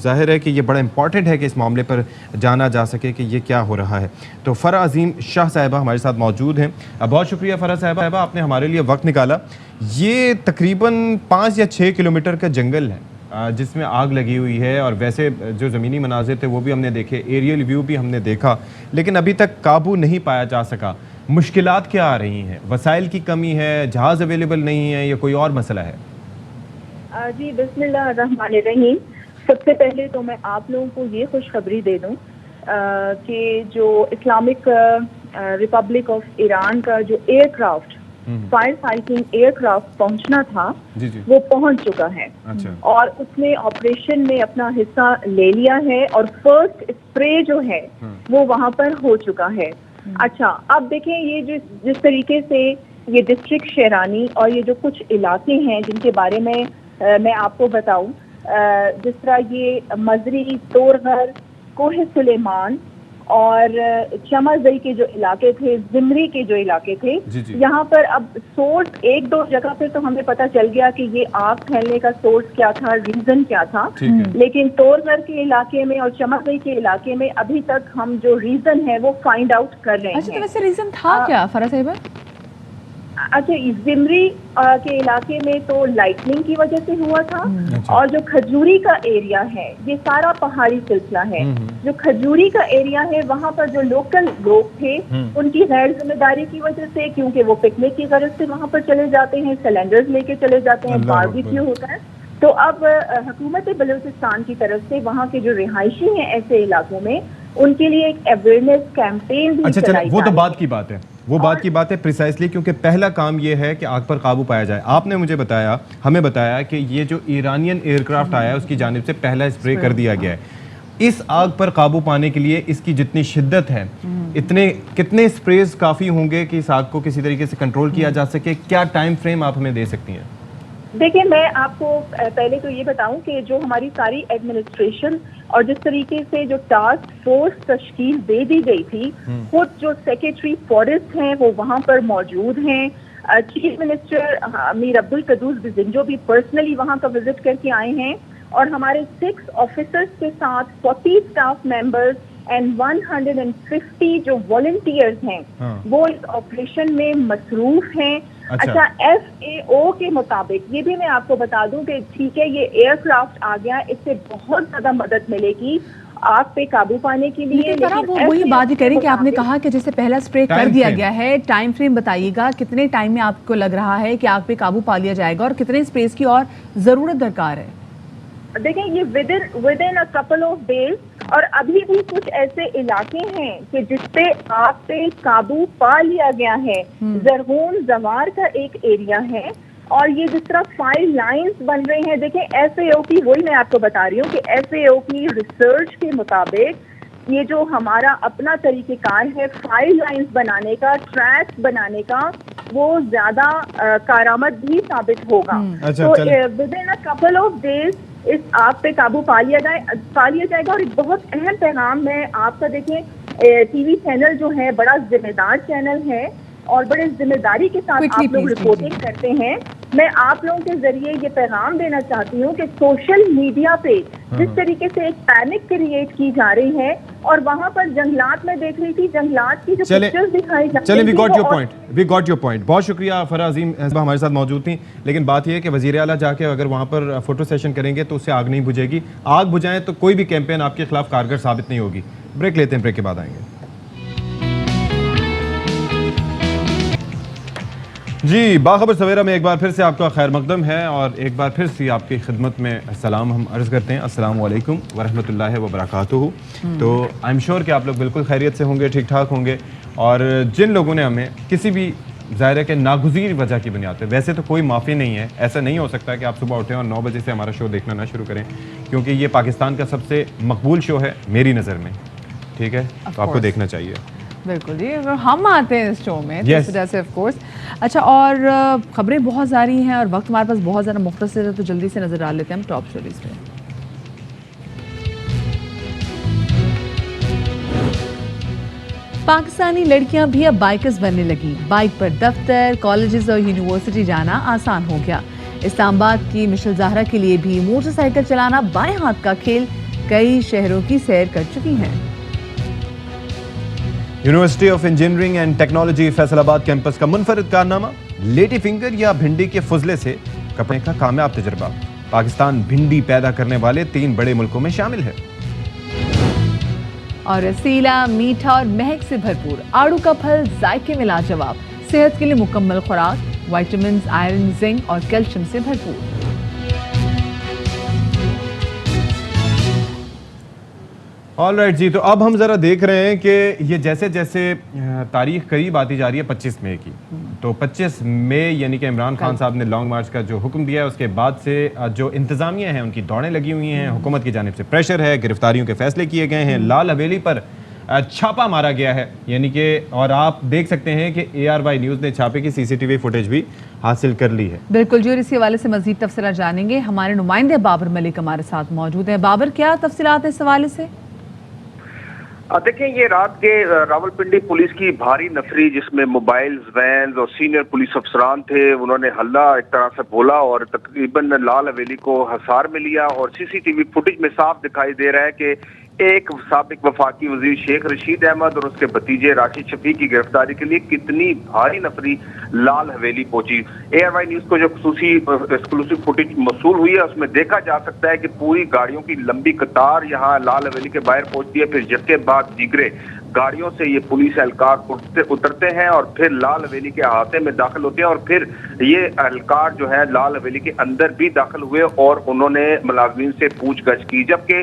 ظاہر ہے کہ یہ بڑا امپورٹنٹ ہے کہ اس معاملے پر جانا جا سکے کہ یہ کیا ہو رہا ہے. تو فرح عظیم شاہ صاحبہ ہمارے ساتھ موجود ہیں. بہت شکریہ فرح صاحبہ, آپ نے ہمارے لیے وقت نکالا. یہ تقریباً 5 یا 6 کلومیٹر کا جنگل ہے جس میں آگ لگی ہوئی ہے, اور ویسے جو زمینی مناظر تھے وہ بھی ہم نے دیکھے, ایریل ویو بھی ہم نے دیکھا, لیکن ابھی تک قابو نہیں پایا جا سکا. مشکلات کیا آ رہی ہیں؟ وسائل کی کمی ہے, جہاز اویلیبل نہیں ہے, یا کوئی اور مسئلہ ہے؟ جی بسم اللہ الرحمن الرحیم. سب سے پہلے تو میں آپ لوگوں کو یہ خوشخبری دے دوں کہ جو اسلامک ریپبلک آف ایران کا جو aircraft fire fighting aircraft پہنچنا تھا وہ پہنچ چکا ہے, اور اس نے آپریشن میں اپنا حصہ لے لیا ہے, اور فرسٹ اسپرے جو ہے وہ وہاں پر ہو چکا ہے. اچھا اب دیکھیں یہ جس طریقے سے یہ ڈسٹرکٹ شیرانی اور یہ جو کچھ علاقے ہیں جن کے بارے میں میں آپ کو بتاؤں, جس طرح یہ مزری, تورغر, کوہ سلیمان اور چمازئی کے جو علاقے تھے, زمری کے جو علاقے تھے, یہاں پر اب سورس 1-2 جگہ پہ تو ہمیں پتہ چل گیا کہ یہ آگ پھیلنے کا سورس کیا تھا, ریزن کیا تھا, لیکن تورغر کے علاقے میں اور چمازئی کے علاقے میں ابھی تک ہم جو ریزن ہے وہ فائنڈ آؤٹ کر رہے ہیں. اچھا, تو ویسے ریزن تھا کیا فرح صاحبہ؟ اچھا, زمری کے علاقے میں تو لائٹننگ کی وجہ سے ہوا تھا, اور جو کھجوری کا ایریا ہے یہ سارا پہاڑی سلسلہ ہے. جو کھجوری کا ایریا ہے وہاں پر جو لوکل لوگ تھے ان کی غیر ذمہ داری کی وجہ سے, کیونکہ وہ پکنک کی غرض سے وہاں پر چلے جاتے ہیں, سلینڈرز لے کے چلے جاتے ہیں, باربیکیو ہوتا ہے, تو اب حکومت بلوچستان کی طرف سے وہاں کے جو رہائشی ہیں ایسے علاقوں میں ان کے لیے ایک اویئرنیس کیمپین بھی اچھا چلیں وہ تو جا بات کی بات ہے، وہ بات کی بات ہے پریسائسلی، کیونکہ پہلا کام یہ ہے کہ آگ پر قابو پایا جائے. آپ نے مجھے بتایا، ہمیں بتایا کہ یہ جو ایرانین ایئر کرافٹ آیا ہے اس کی جانب سے پہلا اسپرے کر دیا گیا ہے. اس آگ پر قابو پانے کے لیے اس کی جتنی شدت ہے، کتنے اسپریز کافی ہوں گے کہ اس آگ کو کسی طریقے سے کنٹرول کیا جا سکے؟ کیا ٹائم فریم آپ ہمیں دے سکتی ہیں؟ دیکھیں، میں آپ کو پہلے تو یہ بتاؤں کہ جو ہماری ساری ایڈمنسٹریشن اور جس طریقے سے جو ٹاسک فورس تشکیل دے دی گئی تھی، خود جو سیکریٹری فارسٹ ہیں وہ وہاں پر موجود ہیں. چیف منسٹر امیر عبدالقدوس بزنجو بھی پرسنلی وہاں کا وزٹ کر کے آئے ہیں، اور ہمارے 6 آفیسرز کے ساتھ 40 اسٹاف ممبرز اینڈ 150 جو والنٹیئرز ہیں وہ اس آپریشن میں مصروف ہیں. اچھا، FAO کے مطابق یہ بھی میں آپ کو بتا دوں کہ ٹھیک ہے یہ ایئر کرافٹ آ گیا، اس سے بہت زیادہ مدد ملے گی آگ پہ قابو پانے کے لیے. لیکن وہ وہی بات ہی کریں کہ آپ نے کہا کہ جیسے پہلا اسپرے کر دیا گیا ہے، ٹائم فریم بتائیے گا کتنے ٹائم میں آپ کو لگ رہا ہے کہ آگ پہ قابو پا لیا جائے گا، اور کتنے اسپریز کی اور ضرورت درکار ہے؟ دیکھیں، یہ within couple of days, اور ابھی بھی کچھ ایسے علاقے ہیں کہ جس پہ آگ پہ قابو پا لیا گیا ہے. زرغون زوار کا ایک ایریا ہے، اور یہ جس طرح 5 لائنز بن رہے ہیں. دیکھیں FAO کی، وہی میں آپ کو بتا رہی ہوں کہ FAO کی ریسرچ کے مطابق یہ جو ہمارا اپنا طریقہ کار ہے 5 لائنز بنانے کا، ٹریکس بنانے کا، وہ زیادہ کارآمد بھی ثابت ہوگا. تو within couple of days اس آگ پہ قابو پا لیا جائے گا. اور ایک بہت اہم پیغام میں آپ کا، دیکھیں ٹی وی چینل جو ہے بڑا ذمہ دار چینل ہے اور بڑے ذمہ داری کے ساتھ آپ لوگ رپورٹنگ کرتے ہیں. میں آپ لوگوں کے ذریعے یہ پیغام دینا چاہتی ہوں کہ سوشل میڈیا پہ جس طریقے سے ایک پینک کریٹ کی جا رہی ہے، اور وہاں پر جنگلات میں دیکھ رہی تھی، جنگلات کی جو پکچرز دکھائی جا رہی تھی. We got your point. بہت شکریہ فرا عظیم صاحب ہمارے ساتھ موجود تھیں. لیکن بات یہ ہے کہ وزیر اعلیٰ جا کے اگر وہاں پر فوٹو سیشن کریں گے تو اس سے آگ نہیں بجھے گی. آگ بجھائیں تو کوئی بھی کیمپین آپ کے خلاف کارگر ثابت نہیں ہوگی. بریک لیتے ہیں، بریک کے بعد آئیں گے. جی، باخبر سویرا میں ایک بار پھر سے آپ کا خیر مقدم ہے، اور ایک بار پھر سے آپ کی خدمت میں سلام ہم عرض کرتے ہیں. السلام علیکم ورحمۃ اللہ وبرکاتہ. تو آئی ایم شیور کہ آپ لوگ بالکل خیریت سے ہوں گے، ٹھیک ٹھاک ہوں گے. اور جن لوگوں نے ہمیں کسی بھی ظاہر ہے کہ ناگزیر وجہ کی بنیاد پہ، ویسے تو کوئی معافی نہیں ہے، ایسا نہیں ہو سکتا کہ آپ صبح اٹھیں اور 9 بجے سے ہمارا شو دیکھنا نہ شروع کریں، کیونکہ یہ پاکستان کا سب سے مقبول شو ہے میری نظر میں. ٹھیک ہے، تو آپ کو دیکھنا چاہیے. بالکل جی، ہم آتے ہیں اس شو میں اس وجہ سے آف کورس. اچھا، اور خبریں بہت ساری ہیں اور وقت ہمارے پاس بہت زیادہ مختصر ہے، تو جلدی سے نظر ڈال لیتے ہیں ہم ٹاپ اسٹوریز پہ. پاکستانی لڑکیاں بھی اب بائکرز بننے لگیں. بائک پر دفتر، کالجز اور یونیورسٹی جانا آسان ہو گیا. اسلام آباد کی مشل زہرا کے لیے بھی موٹر سائیکل چلانا بائیں ہاتھ کا کھیل. کئی شہروں کی سیر کر چکی ہیں. University of engineering and technology Faisal آباد کیمپس کا منفرد کارنامہ، لیڈی فنگر یا بھنڈی کے فضلے سے کپڑے کا کامیاب تجربہ. پاکستان بھنڈی پیدا کرنے والے 3 بڑے ملکوں میں شامل ہے. اور رسیلا، میٹھا اور مہک سے بھرپور آڑو کا پھل ذائقے میں لاجواب. صحت کے لیے مکمل خوراک، وائٹامنز، آئرن، زنک اور کیلشیم سے بھرپور. آل رائٹ جی، تو اب ہم ذرا دیکھ رہے ہیں کہ یہ جیسے جیسے تاریخ قریب آتی جا رہی ہے 25 مئی کی، تو 25 مئی یعنی کہ عمران خان صاحب نے لانگ مارچ کا جو حکم دیا ہے، اس کے بعد سے جو انتظامیہ ہیں ان کی دوڑیں لگی ہوئی ہیں. حکومت کی جانب سے پریشر ہے، گرفتاریوں کے فیصلے کیے گئے ہیں. لال حویلی پر چھاپا مارا گیا ہے، یعنی کہ، اور آپ دیکھ سکتے ہیں کہ ARY نیوز نے چھاپے کی CCTV فوٹیج بھی حاصل کر لی ہے. بالکل جی، اور اسی حوالے سے مزید تفصیلات جانیں گے. ہمارے نمائندے بابر ملک ہمارے ساتھ موجود ہیں. بابر، کیا تفصیلات ہیں اس حوالے سے؟ دیکھیں، یہ رات کے راولپنڈی پولیس کی بھاری نفری، جس میں موبائلز، وینز اور سینئر پولیس افسران تھے، انہوں نے ہلہ ایک طرح سے بولا اور تقریباً لال حویلی کو حصار میں لیا. اور CCTV فوٹیج میں صاف دکھائی دے رہا ہے کہ ایک سابق وفاقی وزیر شیخ رشید احمد اور اس کے بھتیجے راشد شفیق کی گرفتاری کے لیے کتنی بھاری نفری لال حویلی پہنچی. ARY نیوز کو جو خصوصی ایکسکلوسیو فوٹیج موصول ہوئی ہے، اس میں دیکھا جا سکتا ہے کہ پوری گاڑیوں کی لمبی قطار یہاں لال حویلی کے باہر پہنچتی ہے. پھر یکے بعد دیگرے گاڑیوں سے یہ پولیس اہلکار اترتے ہیں اور پھر لال حویلی کے احاطے میں داخل ہوتے ہیں. اور پھر یہ اہلکار جو ہے لال حویلی کے اندر بھی داخل ہوئے اور انہوں نے ملازمین سے پوچھ گچھ کی. جبکہ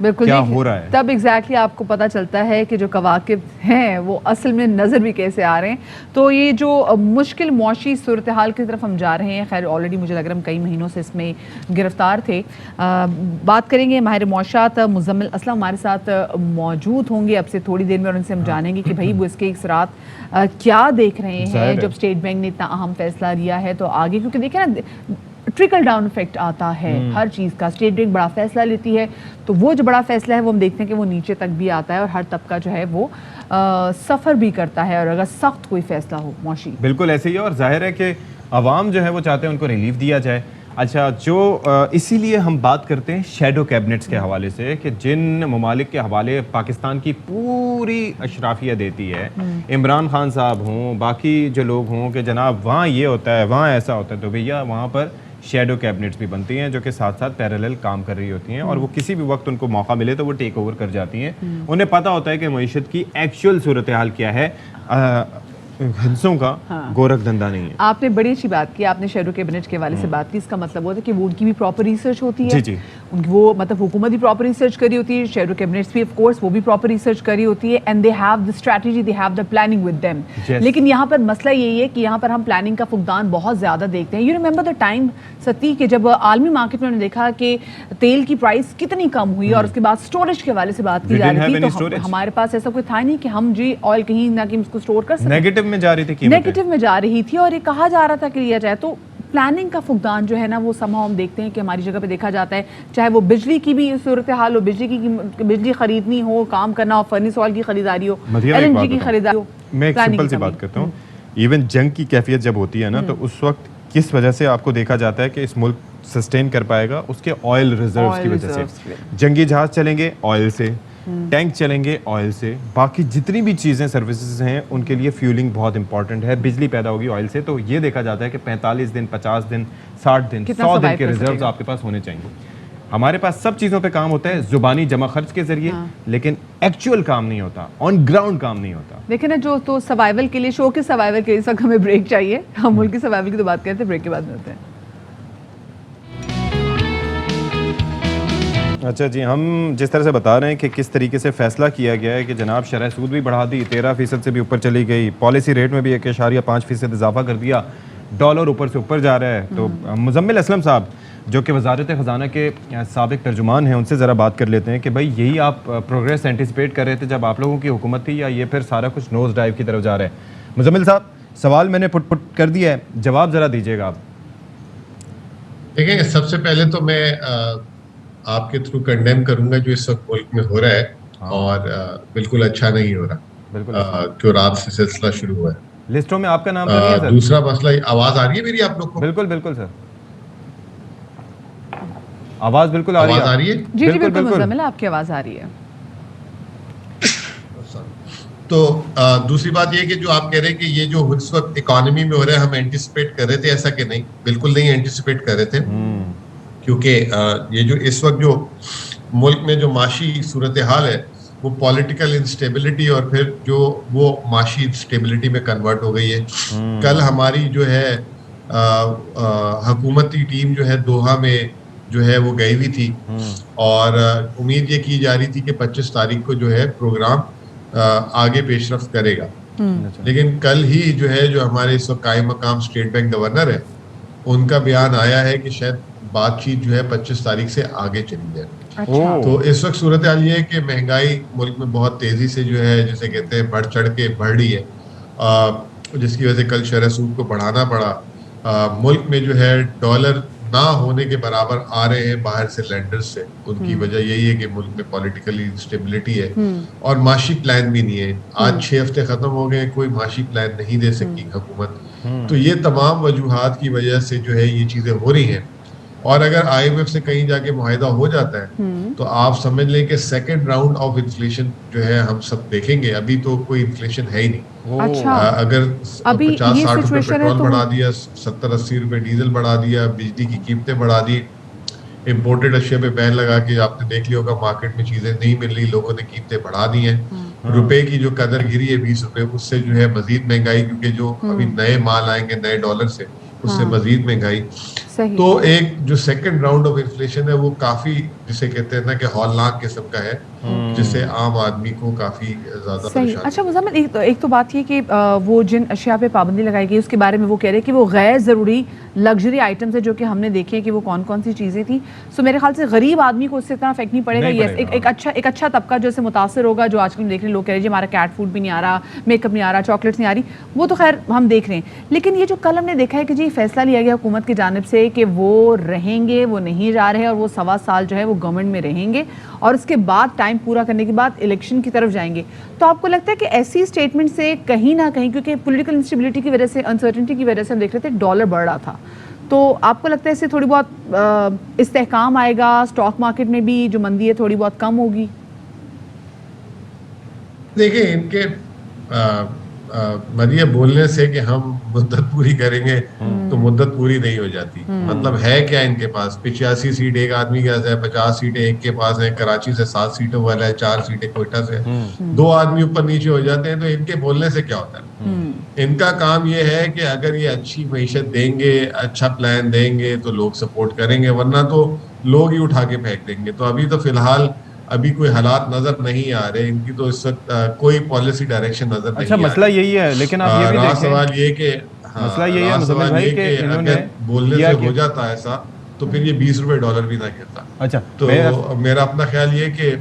بالکل کیا ہو رہا ہے. تب ایگزیکٹلی آپ کو پتہ چلتا ہے کہ جو کواکب ہیں وہ اصل میں نظر بھی کیسے آ رہے ہیں. تو یہ جو مشکل معاشی صورتحال کی طرف ہم جا رہے ہیں, خیر آلریڈی مجھے لگ رہا ہے ہم کئی مہینوں سے اس میں گرفتار تھے. بات کریں گے ماہر معاشات مزمل اسلم ہمارے ساتھ موجود ہوں گے اب سے تھوڑی دیر میں, اور ان سے ہم جانیں گے کہ بھائی وہ اس کے اثرات کیا دیکھ رہے ہیں جب اسٹیٹ بینک نے اتنا اہم فیصلہ لیا ہے تو آگے, کیونکہ دیکھیں نا ٹرکل ڈاؤن افیکٹ آتا ہے ہر چیز کا. اسٹیٹ بینک بڑا فیصلہ لیتی ہے تو وہ جو بڑا فیصلہ ہے وہ ہم دیکھتے ہیں کہ وہ نیچے تک بھی آتا ہے اور ہر طبقہ جو ہے وہ سفر بھی کرتا ہے, اور اگر سخت کوئی فیصلہ ہو معاشی. بالکل ایسے ہی, اور ظاہر ہے کہ عوام جو ہے وہ چاہتے ہیں ان کو ریلیف دیا جائے. اچھا, جو اسی لیے ہم بات کرتے ہیں شیڈو کیبنٹس کے حوالے سے کہ جن ممالک کے حوالے پاکستان کی پوری اشرافیہ دیتی ہے, عمران خان صاحب ہوں, باقی جو لوگ ہوں کہ جناب وہاں یہ ہوتا ہے, وہاں ایسا ہوتا ہے, تو بھیا وہاں پر شیڈو کیبنٹس بھی بنتی ہیں جو کہ ساتھ ساتھ پیرالل کام کر رہی ہوتی ہیں, اور وہ کسی بھی وقت ان کو موقع ملے تو وہ ٹیک اوور کر جاتی ہیں. انہیں پتہ ہوتا ہے کہ معیشت کی ایکچوئل صورتحال کیا ہے, ہنسوں کا گورکھ دھندا نہیں ہے. آپ نے بڑی اچھی بات کی, آپ نے شیڈو کیبنٹ کے حوالے سے بات کی. اس کا مطلب ہوتا ہے کہ وہ ان کی بھی پراپر ریسرچ ہوتی ہے, ان کی وہ مطلب حکومت بھی پراپر ریسرچ کری ہوتی ہے, شیڈو کیبنٹس بھی آف کورس وہ بھی پراپر ریسرچ کری ہوتی ہے, and they have the strategy, they have the planning with them. لیکن یہاں پر مسئلہ یہی ہے کہ یہاں پر ہم پلاننگ کا فقدان بہت زیادہ دیکھتے ہیں. یو ریممبر دا ٹائم ستی کہ جب عالمی مارکیٹ میں ہم نے دیکھا کہ تیل کی پرائس کتنی کم ہوئی, اور اس کے بعد اسٹوریج کے حوالے سے بات کی جا رہی تھی, تو ہمارے پاس ایسا کوئی تھا نہیں کہ ہم جی آئل کہیں نہ کہیں اس کو اسٹور کر سکیں, نیگیٹو میں جا رہی تھی, نیگیٹو میں جا رہی تھی, اور یہ کہا جا رہا تھا کہ لیا جائے. تو پلاننگ کا فقدان جو ہے نا وہ somehow ہم دیکھتے ہیں کہ ہماری جگہ پہ دیکھا جاتا ہے, چاہے وہ بجلی کی بھی صورتحال ہو, بجلی خریدنی ہو, کام کرنا ہو, فرنس آئل کی خریداری ہو, LNG کی خریداری ہو. میں ایک سمپل سی بات کرتا ہوں, ایون جنگ کی کیفیت جب ہوتی ہے نا تو اس وقت کس وجہ سے آپ کو دیکھا جاتا ہے کہ اس ملک سسٹین کر پائے گا, اس کے آئل ریزروز کی وجہ سے. جنگی جہاز چلیں گے آئل سے, ٹینک چلیں گے آئل سے, باقی جتنی بھی چیزیں سروسز ہیں ان کے لیے فیولنگ بہت امپورٹنٹ ہے, بجلی پیدا ہوگی آئل سے. تو یہ دیکھا جاتا ہے کہ 45 دن 50 دن 60 دن 100 دن کے ریزروز آپ کے پاس ہونے چاہیے. ہمارے پاس سب چیزوں پہ کام ہوتا ہے زبانی جمع خرچ کے ذریعے, لیکن ایکچوئل کام نہیں ہوتا, آن گراؤنڈ کام نہیں ہوتا. دیکھیں نا جو تو سروائیول کے لیے, شو کے سروائیول کے لیے اس وقت ہمیں بریک چاہیے. ہم ملک کی سروائیول کی تو بات کرتے ہیں, بریک کے بعد ملتے ہیں. اچھا جی, ہم جس طرح سے بتا رہے ہیں کہ کس طریقے سے فیصلہ کیا گیا ہے کہ جناب شرح سود بھی بڑھا دی, 13% سے بھی اوپر چلی گئی, پالیسی ریٹ میں بھی 1.5% اضافہ کر دیا, ڈالر اوپر سے اوپر جا رہا ہے. تو مزمل اسلم صاحب جو کہ وزارت خزانہ کے سابق ترجمان ہیں, ان سے ذرا بات کر لیتے ہیں کہ بھائی یہی آپ پروگریس اینٹیسپیٹ کر رہے تھے جب آپ لوگوں کی حکومت تھی, یا یہ پھر سارا کچھ نوز ڈائیو کی طرف جا رہا ہے؟ مزمل صاحب سوال میں نے پٹ کر دیا ہے, جواب ذرا دیجیے گا آپ. دیکھیں, سب سے پہلے تو میں آپ کے تھرو کنڈیم کروں گا جو اس وقت ملک میں ہو رہا ہے, اور بالکل اچھا نہیں ہو رہا جو رات سے سلسلہ شروع ہوا ہے. لسٹوں میں آپ کا نام تو نہیں ہے سر. دوسرا مسئلہ, آواز آ رہی ہے میری آپ لوگ کو؟ بالکل بالکل سر, آواز بالکل آ رہی ہے. جی جی بالکل مزمل, آپ کی آواز آ رہی ہے. تو دوسری بات یہ کہ جو آپ کہہ رہے ہیں کہ یہ جو اس وقت اکانومی میں ہو رہا ہے ہم اینٹیسپیٹ کر رہے تھے, ایسا کہ نہیں, بالکل نہیں اینٹیسپیٹ کر رہے تھے. کیونکہ یہ جو اس وقت جو ملک میں جو معاشی صورتحال ہے وہ پولیٹیکل انسٹیبلٹی اور پھر جو وہ معاشی انسٹیبلٹی میں کنورٹ ہو گئی ہے. کل ہماری جو ہے حکومتی ٹیم جو ہے دوحہ میں جو ہے وہ گئی ہوئی تھی, اور امید یہ کی جا رہی تھی کہ 25 تاریخ کو جو ہے پروگرام آگے پیش رفت کرے گا. لیکن کل ہی جو ہے جو ہمارے اس وقت قائم مقام اسٹیٹ بینک گورنر ہے, ان کا بیان آیا ہے کہ شاید بات چیت جو ہے 25 تاریخ سے آگے چلی جائے. تو اس وقت صورتحال یہ ہے کہ مہنگائی ملک میں بہت تیزی سے جو ہے جسے کہتے ہیں بڑھ چڑھ کے بڑھ رہی ہے, جس کی وجہ سے کل شرح سود کو بڑھانا پڑا. ملک میں جو ہے ڈالر نہ ہونے کے برابر آ رہے ہیں باہر سے لینڈرز سے. ان کی وجہ یہی ہے کہ ملک میں پولیٹیکلی انسٹیبلٹی ہے اور معاشی پلان بھی نہیں ہے. آج 6 ہفتے ختم ہو گئے, کوئی معاشی پلان نہیں دے سکی حکومت. تو یہ تمام وجوہات کی وجہ سے جو ہے یہ چیزیں ہو رہی ہیں. اور اگر IMF سے کہیں جا کے معاہدہ ہو جاتا ہے تو آپ سمجھ لیں کہ سیکنڈ راؤنڈ آف انفلیشن جو ہے ہم سب دیکھیں گے. ابھی تو کوئی انفلیشن ہے ہی نہیں. اگر 50-60 روپے پیٹرول بڑھا دیا, 70-80 روپے ڈیزل بڑھا دیا, بجلی کی قیمتیں بڑھا دی, امپورٹڈ اشیاء پہ بین لگا کے آپ نے دیکھ لیا ہوگا مارکیٹ میں چیزیں نہیں مل رہی, لوگوں نے قیمتیں بڑھا دی ہیں. روپے کی جو قدر گری ہے 20 روپے, اس سے جو ہے مزید مہنگائی, کیونکہ جو ابھی نئے مال آئیں گے نئے ڈالر سے, اس سے مزید مہنگائی. تو ایک جو سیکنڈ راؤنڈ آف انفلیشن ہے وہ کافی جسے کہتے ہیں نا کہ ہولناک قسم کا ہے, جس سے عام آدمی کو کافی زیادہ صحیح. اچھا مزمل, ایک تو بات یہ کہ وہ جن اشیاء پہ پابندی لگائی گئی اس کے بارے میں وہ کہہ رہے کہ وہ غیر ضروری لگژری آئٹمز ہیں جو کہ ہم نے دیکھے کہ وہ کون کون سی چیزیں تھیں. سو میرے خیال سے غریب آدمی کو اس سے اتنا افیکٹ نہیں پڑے گا. یس, ایک اچھا طبقہ جو اس سے متاثر ہوگا, جو آج کل دیکھ رہے ہیں لوگ کہہ رہے ہیں جی ہمارا کیٹ فوڈ بھی نہیں آ رہا, میک اپ نہیں آ رہا, چاکلیٹس نہیں آ رہی, وہ تو خیر ہم دیکھ رہے ہیں. لیکن یہ جو کل ہم نے دیکھا ہے کہ جی فیصلہ لیا گیا حکومت کی جانب سے کہ وہ رہیں گے, وہ نہیں جا رہے, اور وہ 1.25 سال جو ہے وہ گورنمنٹ میں رہیں گے, اور اس کے بعد ٹائم پورا کرنے کے بعد الیکشن کی طرف جائیں گے. تو آپ کو لگتا ہے کہ ایسی اسٹیٹمنٹ سے کہیں نہ کہیں, کیونکہ پولیٹیکل انسٹیبلٹی کی وجہ سے, انسرٹنٹی کی وجہ سے ہم دیکھ رہے تھے ڈالر بڑھ رہا تھا, تو آپ کو لگتا ہے اس سے تھوڑی بہت استحکام آئے گا, اسٹاک مارکیٹ میں بھی جو مندی ہے تھوڑی بہت کم ہوگی؟ دیکھیں ان کے مریم بولنے سے کہ ہم مدت پوری کریں گے تو مدت پوری نہیں ہو جاتی. مطلب ہے کیا ان کے پاس 85 سیٹ ایک آدمی کے پاس ہے, 50 سیٹیں ایک کے پاس ہیں, کراچی سے 7 سیٹوں والا ہے, 4 سیٹیں کوئٹہ سے, 2 آدمی اوپر نیچے ہو جاتے ہیں. تو ان کے بولنے سے کیا ہوتا ہے؟ ان کا کام یہ ہے کہ اگر یہ اچھی معیشت دیں گے, اچھا پلان دیں گے تو لوگ سپورٹ کریں گے, ورنہ تو لوگ ہی اٹھا کے پھینک دیں گے. تو ابھی تو فی الحال ابھی کوئی حالات نظر نہیں آ رہے ان کی, تو اس وقت کوئی پالیسی ڈائریکشن نظر نہیں آ رہی. اچھا مسئلہ یہی ہے, لیکن آپ یہ بھی دیکھیں, سوال یہ کہ مسئلہ یہی ہے مزمل بھائی کہ انہوں نے بولنے سے ہو جاتا ایسا تو پھر یہ 20 روپے ڈالر بھی نہ گرتا. اچھا تو میرا اپنا خیال یہ کہ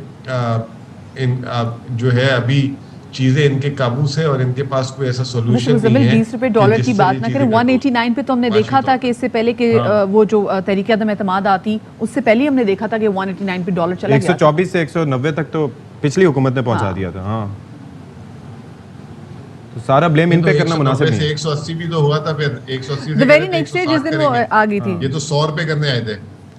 جو ہے ابھی چیزیں ان کے قابو سے, اور ان کے پاس کوئی ایسا سولوشن نہیں ہے. 20 روپے ڈالر کی بات نہ کریں, 189 پہ تو ہم نے دیکھا تھا کہ اس سے پہلے کہ وہ جو تحریک عدم اعتماد آتی, اس سے پہلے ہم نے دیکھا تھا کہ 189 پہ ڈالر چلا گیا, 124 سے 190 تک تو پچھلی حکومت نے پہنچا دیا تھا. ہاں, تو سارا بلیم ان پہ کرنا مناسب نہیں ہے. 180 بھی تو ہوا تھا, پھر 180 the very next day جس دن وہ آ گئی تھی, یہ تو 100 روپے کرنے آئے تھے.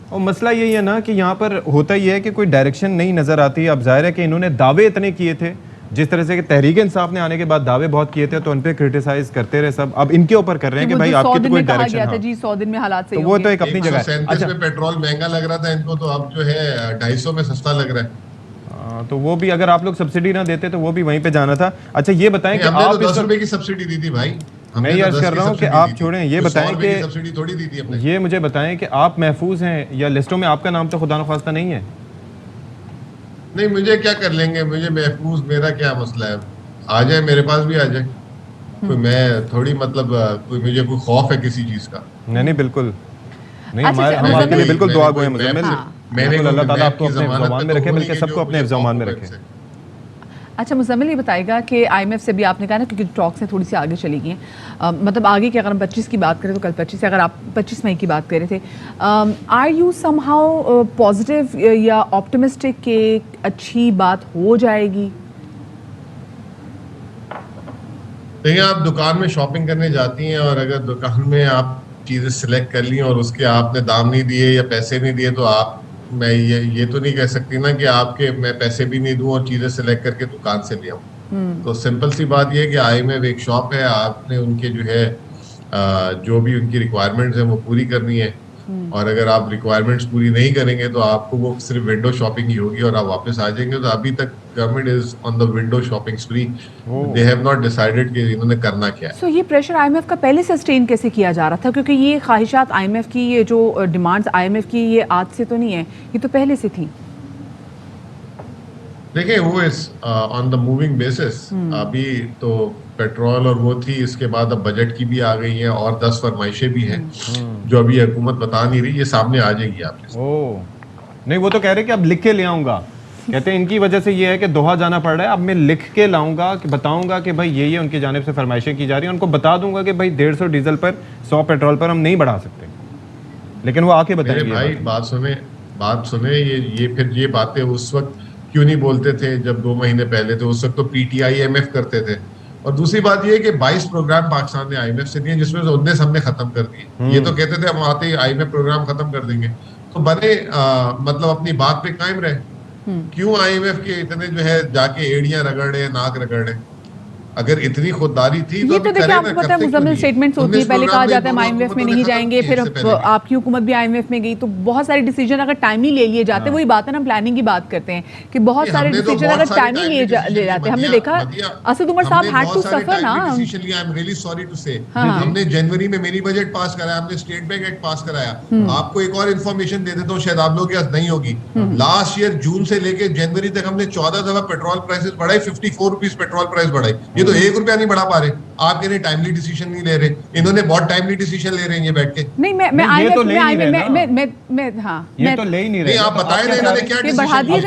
اور مسئلہ یہی ہے نا کہ یہاں پر ہوتا یہ ہے کہ کوئی ڈائریکشن نہیں نظر آتی. اب ظاہر ہے کہ انہوں نے دعوے اتنے کیے تھے, جس طرح سے کہ تحریک انصاف نے آنے کے بعد دعوے بہت کیے تھے, تو ان پہ کرٹیسائز کرتے رہے سب. اب ان کے اوپر کر رہے ہیں کہ بھائی آپ کی تو کوئی ڈائریکشن ہے, جی 100 دن میں حالات صحیح تو وہ تو ایک اپنی جگہ ہے. 137 میں پیٹرول مہنگا لگ رہا تھا ان کو, تو اب جو ہے 250 میں سستا لگ رہا ہے. تو وہ بھی اگر آپ لوگ سبسڈی نہ دیتے تو وہ بھی وہیں پہ جانا تھا. اچھا یہ بتائیں کہ آپ 10 روپے کی سبسڈی دی تھی بھائی, میں یہ عرض کر رہا ہوں کہ آپ چھوڑیں, یہ بتائیں کہ سبسڈی تھوڑی دی تھی ہم نے. یہ مجھے بتائیں کہ آپ محفوظ ہیں یا لسٹوں میں آپ کا نام تو خدا نخواستہ نہیں ہے؟ نہیں, مجھے کیا کر لیں گے, مجھے محفوظ, میرا کیا مسئلہ ہے, آ جائے میرے پاس بھی آ جائے. کوئی میں تھوڑی مطلب کوئی مجھے کوئی خوف ہے کسی چیز کا؟ نہیں بالکل نہیں, ہم آپ کے لیے بالکل دعا گو ہیں مزمل. بالکل اللہ تعالیٰ آپ کو اپنے زمان میں رکھے, بلکہ سب کو اپنے زمان میں رکھے. اچھا مزمل یہ بتائے گا کہ آئی ایم ایف سے بھی آپ نے کہا نا, کیونکہ ٹاکس ہیں تھوڑی سی آگے چلی گئی ہیں, مطلب آگے کہ اگر ہم 25 کی بات کریں تو کل 25 سے, اگر آپ 25 مئی کی بات کر رہے تھے, are you somehow positive یا آپٹمسٹک کہ اچھی بات ہو جائے گی؟ دیکھیں, آپ دکان میں شاپنگ کرنے جاتی ہیں, اور اگر دکان میں آپ چیزیں سلیکٹ کر لی اور اس کے آپ نے دام نہیں دیے یا پیسے نہیں دیے, تو آپ, میں یہ تو نہیں کہہ سکتی نا کہ آپ کے میں پیسے بھی نہیں دوں اور چیزیں سلیکٹ کر کے دکان سے لے آؤں. تو سمپل سی بات یہ ہے کہ آئی میں ایک شاپ ہے, آپ نے ان کے جو ہے جو بھی ان کی ریکوائرمنٹس ہیں وہ پوری کرنی ہے, اور اگر آپ ریکوائرمنٹس پوری نہیں کریں گے تو آپ کو وہ صرف ونڈو شاپنگ ہی ہوگی اور آپ واپس آ جائیں گے. تو ابھی تک government is on the window shopping spray, they have not decided کہ انہوں نے کرنا کیا ہے. سو یہ پریشر آئی ایم ایف کا پہلے سے سسٹین کیسے کیا جا رہا تھا, کیونکہ یہ خواہشات آئی ایم ایف کی, یہ جو ڈیمانڈز آئی ایم ایف کی, یہ آج سے تو نہیں ہے, یہ تو پہلے سے تھی. دیکھیں وہ از آن دا موونگ بیسس. ابھی تو پیٹرول اور وہ تھی, اس کے بعد اب بجٹ کی بھی آ گئی ہیں, اور 10 فرمائشیں بھی ہیں جو ابھی حکومت بتا نہیں رہی, یہ سامنے آ جائے گی آپ کے. نہیں, وہ تو کہہ رہے کہ اب لکھ کے لے آؤں گا, کہتے ہیں ان کی وجہ سے یہ ہے کہ دوحہ جانا پڑ رہا ہے, اب میں لکھ کے لاؤں گا, کہ بتاؤں گا کہ بھائی یہ ان کی جانب سے فرمائشیں کی جا رہی ہیں, ان کو بتا دوں گا کہ بھائی 150 ڈیزل پر 100 پیٹرول پر ہم نہیں بڑھا سکتے, لیکن وہ آ کے بتائیں گے. بھائی بات سنیں, یہ پھر یہ باتیں اس وقت کیوں نہیں بولتے تھے جب 2 مہینے پہلے تھے, اس وقت تو P T I M F کرتے تھے. اور دوسری بات یہ ہے کہ 22 پروگرام پاکستان نے آئی ایم ایف سے دیے, جس میں سے 19 ہم نے ختم کر دیے. یہ تو کہتے تھے ہم آتے ہی آئی ایم ایف پروگرام ختم کر دیں گے, تو بنے مطلب اپنی بات پہ قائم رہے. کیوں آئی ایم ایف کے اتنے جو ہے جا کے ایڑیاں رگڑ رہے ہیں, ناک رگڑ رہے ہیں؟ اگر اتنی خودداری تھی یہ تو دیکھیں آپ کو پتہ ہے مزمل اسٹیٹمنٹس ہوتی ہے, پہلے کہا جاتا ہے ہم آئی ایم ایف میں نہیں جائیں گے, پھر آپ کی حکومت بھی آئی ایم ایف میں گئی, تو بہت سارے ڈیسیجن اگر ٹائملی لے لیے جاتے ہیں, وہی بات ہے نا پلاننگ کی بات کرتے ہیں کہ بہت سارے ڈیسیجن اگر ٹائملی لیے جاتے ہیں, ہم نے دیکھا اسد عمر صاحب ہیڈ ٹو سفر نا. ہم نے جنوری میں میری بجٹ پاس کرایا, ہم نے اسٹیٹ بینک ایکٹ پاس کرایا. آپ کو ایک اور انفارمیشن دے دیتا ہوں, شاید آپ لوگوں کے پاس نہیں ہوگی. لاسٹ ایئر جون سے لے کے جنوری تک ہم نے 14 دفعہ پیٹرول پرائسز بڑھائے, 54 روپیز پیٹرول پرائز بڑھائی. یہ تو 1 روپیہ نہیں بڑھا پا رہے. آپ کہہ رہے ہیں ٹائملی ڈیسیژن نہیں لے رہے, انہوں نے بہت ٹائملی ڈیسیژن لے رہے ہیں یہ بیٹھ کے. نہیں میں یہ تو لے ہی نہیں رہے. آپ بتائیں نا انہوں نے کیا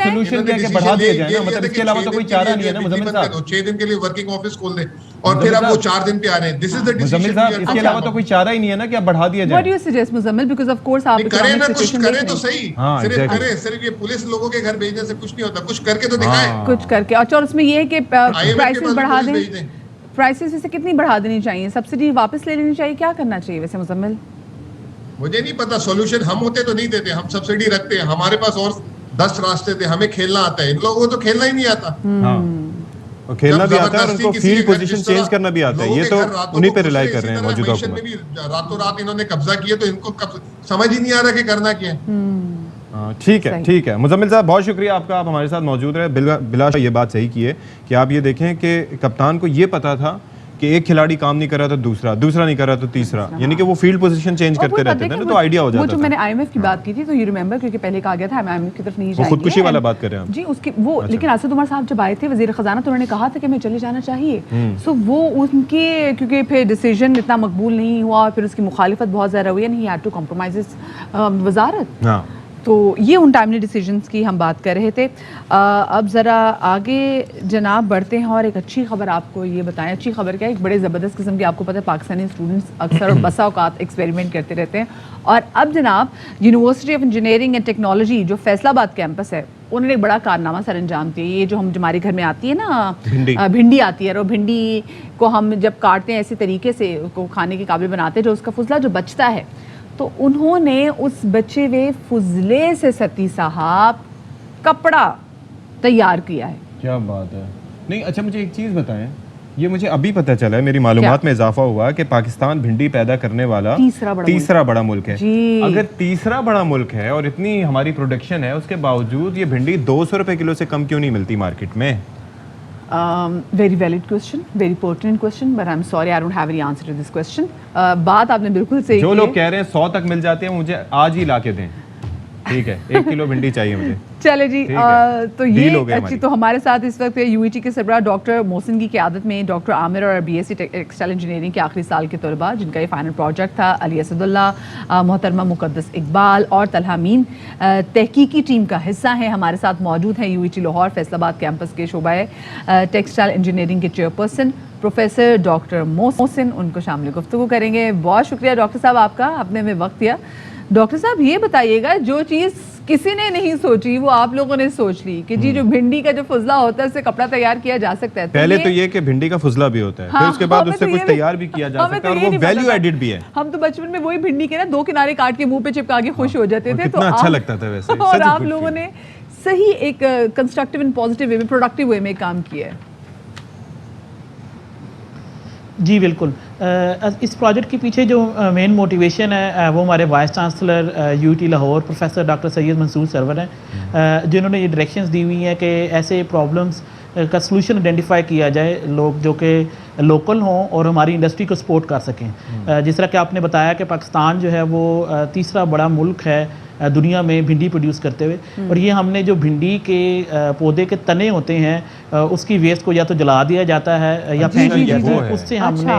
سولوشن کیا کہ بڑھا دیا جائے نا, مطلب اس کے علاوہ تو کوئی چارہ نہیں ہے نا مزمل صاحب. 6 دن کے لیے ورکنگ آفس کھول دیں اور پھر آپ وہ 4 دن پہ آ رہے ہیں. دس از دی مزمل صاحب, اس کے علاوہ تو کوئی چارہ ہی نہیں ہے نا کہ آپ بڑھا دیا جائے. What do you suggest Muzammil, because of course آپ کریں نا, کچھ کریں تو صحیح. صرف کریں, صرف یہ پولیس لوگوں کے گھر بھیجنے سے کچھ نہیں ہوتا, کچھ کر کے تو دکھائیں. کچھ کر کے. اور اس میں یہ ہے کہ پرائسز بڑھا دیں. پرائسز ویسے کتنی بڑھا دینی چاہیے, سبسڈی واپس لے لینی چاہیے, کیا کرنا چاہیے ویسے مزمل؟ مجھے نہیں پتا, سولوشن ہم ہوتے تو نہیں دیتے. ہم سبسڈی رکھتے ہیں, ہمارے پاس اور 10 راستے تھے. ہمیں کھیلنا آتا ہے, ان لوگوں کو تو کھیلنا ہی نہیں آتا. اور کھیلنا بھی آتا ہے اور ان کو فیلڈ پوزیشن چینج کرنا بھی آتا ہے. یہ تو انہی پہ ریلائی کر رہے ہیں موجودہ حکومت. راتوں رات انہوں نے قبضہ کیا تو ان کو سمجھ ہی نہیں آ رہا کہ کرنا کیا ہے. ٹھیک ہے, ٹھیک ہے مزمل صاحب, بہت شکریہ آپ کا, آپ ہمارے ساتھ موجود رہے. بلا یہ بات صحیح کی ہے کہ آپ یہ دیکھیں کہ کپتان کو یہ پتا تھا کہ ایک کھلاڑی کام نہیں کر رہا تو دوسرا نہیں کر رہا تو تیسرا, یعنی کہ وہ فیلڈ پوزیشن چینج کرتے رہتے تھے نا, تو آئیڈیا ہو جاتا تھا. وہ جو میں نے آئی ایم ایف کی بات کی تھی تو یو ریمبر, کیونکہ پہلے کہا گیا تھا ہم آئی ایم ایف کی طرف نہیں جائیں گے, خودکشی والا بات کر رہے ہیں جی اس کی وہ. لیکن اسد عمر صاحب جب آئے تھے وزیر خزانہ تو انہوں نے کہا تھا کہ ہمیں چلے جانا چاہیے. سو وہ ان کے کیونکہ پھر ڈیسیجن اتنا مقبول نہیں ہوا, پھر اس کی مخالفت بہت زیادہ ہوئی, and he had to compromise وزارت. تو یہ ان ٹائملی ڈیسیجنس کی ہم بات کر رہے تھے. اب ذرا آگے جناب بڑھتے ہیں اور ایک اچھی خبر آپ کو یہ بتائیں. اچھی خبر کیا ہے, ایک بڑے زبردست قسم کی, آپ کو پتہ ہے پاکستانی اسٹوڈنٹس اکثر اور بسا اوقات ایکسپیریمنٹ کرتے رہتے ہیں. اور اب جناب university of engineering and technology جو فیصل آباد کیمپس ہے, انہوں نے ایک بڑا کارنامہ سر انجام دیا. یہ جو ہم ہمارے گھر میں آتی ہے نا بھنڈی آتی ہے, اور بھنڈی کو ہم جب کاٹتے ہیں ایسے طریقے سے اس کو کھانے کے قابل بناتے ہیں, جو اس کا فضلہ جو بچتا ہے, تو انہوں نے اس بچے ہوئے فضلے سے ستی صاحب کپڑا تیار کیا ہے. کیا بات ہے. نہیں اچھا مجھے ایک چیز بتائیں, یہ مجھے ابھی پتہ چلا ہے, میری معلومات میں اضافہ ہوا کہ پاکستان بھنڈی پیدا کرنے والا تیسرا بڑا ملک ہے. اگر تیسرا بڑا ملک ہے اور اتنی ہماری پروڈکشن ہے, اس کے باوجود یہ بھنڈی 200 روپے کلو سے کم کیوں نہیں ملتی مارکیٹ میں؟ Very valid question, very pertinent question, but I'm sorry I don't have any answer to this question. بات آپ نے بالکل صحیح کی. جو لوگ کہہ رہے ہیں 100 تک مل جاتے ہیں, مجھے آج ہی لا کے دیں. ٹھیک ہے, 1 کلو بھنڈی چاہیے مجھے. چلے جی, تو یہ اچھی. تو ہمارے ساتھ اس وقت یو ای ٹی کے سربراہ ڈاکٹر محسن کی قیادت میں ڈاکٹر عامر اور B S C textile engineering کے آخری سال کے طلباء, جن کا یہ فائنل پروجیکٹ تھا, علی اسد اللہ, محترمہ مقدس اقبال اور طلحہ امین, تحقیقی ٹیم کا حصہ ہیں. ہمارے ساتھ موجود ہیں U E T Lahore Faisal آباد کیمپس کے شعبہ ٹیکسٹائل انجینئرنگ کے چیئرپرسن پروفیسر ڈاکٹر محسن. ان کو شامل گفتگو کریں گے. بہت شکریہ ڈاکٹر صاحب آپ کا, آپ نے ہمیں وقت دیا. ڈاکٹر صاحب یہ بتائیے گا, جو چیز کسی نے نہیں سوچی وہ آپ لوگوں نے سوچ لی کہ جی جو بھنڈی کا جو فضلہ ہوتا ہے اس سے کپڑا تیار کیا جا سکتا ہے. پہلے تو یہ کہ بھنڈی کا فضلہ بھی ہوتا ہے, پھر اس کے بعد اس سے کچھ تیار بھی کیا جا سکتا ہے, اور وہ ویلیو ایڈڈ بھی ہے. ہم تو بچپن میں وہی بھنڈی کے نا 2 کنارے کاٹ کے منہ پہ چپکا کے خوش ہو جاتے تھے, کتنا اچھا لگتا تھا ویسے. اور آپ لوگوں نے صحیح ایک کنسٹرکٹیو اینڈ پازیٹیو وے میں, پروڈکٹیو وے میں کام کیا ہے. جی بالکل. اس پروجیکٹ کے پیچھے جو مین موٹیویشن ہے وہ ہمارے vice chancellor U T Lahore professor doctor Syed Mansoor Sarwar ہیں, جنہوں نے یہ ڈائریکشنز دی ہوئی ہیں کہ ایسے پرابلمس کا سلوشن آئیڈینٹیفائی کیا جائے, لوگ جو کہ لوکل ہوں اور ہماری انڈسٹری کو سپورٹ کر سکیں. جس طرح کہ آپ نے بتایا کہ پاکستان جو ہے وہ تیسرا بڑا ملک ہے دنیا میں بھنڈی پروڈیوس کرتے ہوئے, اور یہ ہم نے جو بھنڈی کے پودے کے تنے ہوتے ہیں اس کی ویسٹ کو یا تو جلا دیا جاتا ہے یا پھینک دیا جاتا ہے. اس سے ہم نے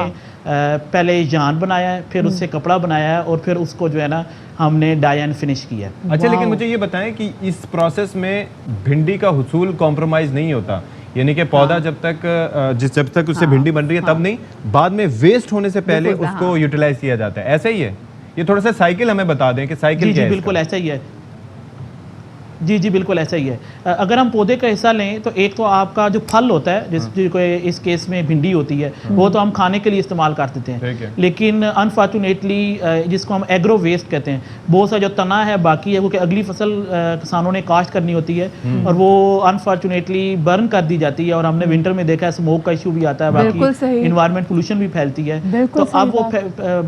پہلے جان بنایا ہے, پھر اس سے کپڑا بنایا ہے, اور پھر اس کو جو ہے نا ہم نے ڈائی اینڈ فنش کیا ہے. اچھا لیکن مجھے یہ بتائیں کہ اس پروسیس میں بھنڈی کا حصول کمپرومائز نہیں ہوتا, یعنی کہ پودا جب تک اس سے بھنڈی بن رہی ہے تب نہیں, بعد میں ویسٹ ہونے سے پہلے اس کو یوٹیلائز کیا جاتا ہے, ایسا ہی ہے؟ یہ تھوڑا سا سائیکل ہمیں بتا دیں کہ سائیکل کیا ہے. بالکل ایسا ہی ہے. جی جی بالکل ایسا ہی ہے. اگر ہم پودے کا حصہ لیں تو ایک تو آپ کا جو پھل ہوتا ہے جس کو اس کیس میں بھنڈی ہوتی ہے وہ تو ہم کھانے کے لیے استعمال کر دیتے ہیں, لیکن انفارچونیٹلی جس کو ہم ایگرو ویسٹ کہتے ہیں, بہت سا جو تنا ہے باقی ہے وہ کہ اگلی فصل کسانوں نے کاشت کرنی ہوتی ہے اور وہ انفارچونیٹلی برن کر دی جاتی ہے, اور ہم نے ونٹر میں دیکھا ہے اسموک کا ایشو بھی آتا ہے, باقی انوائرمنٹ پولوشن بھی پھیلتی ہے. تو اب وہ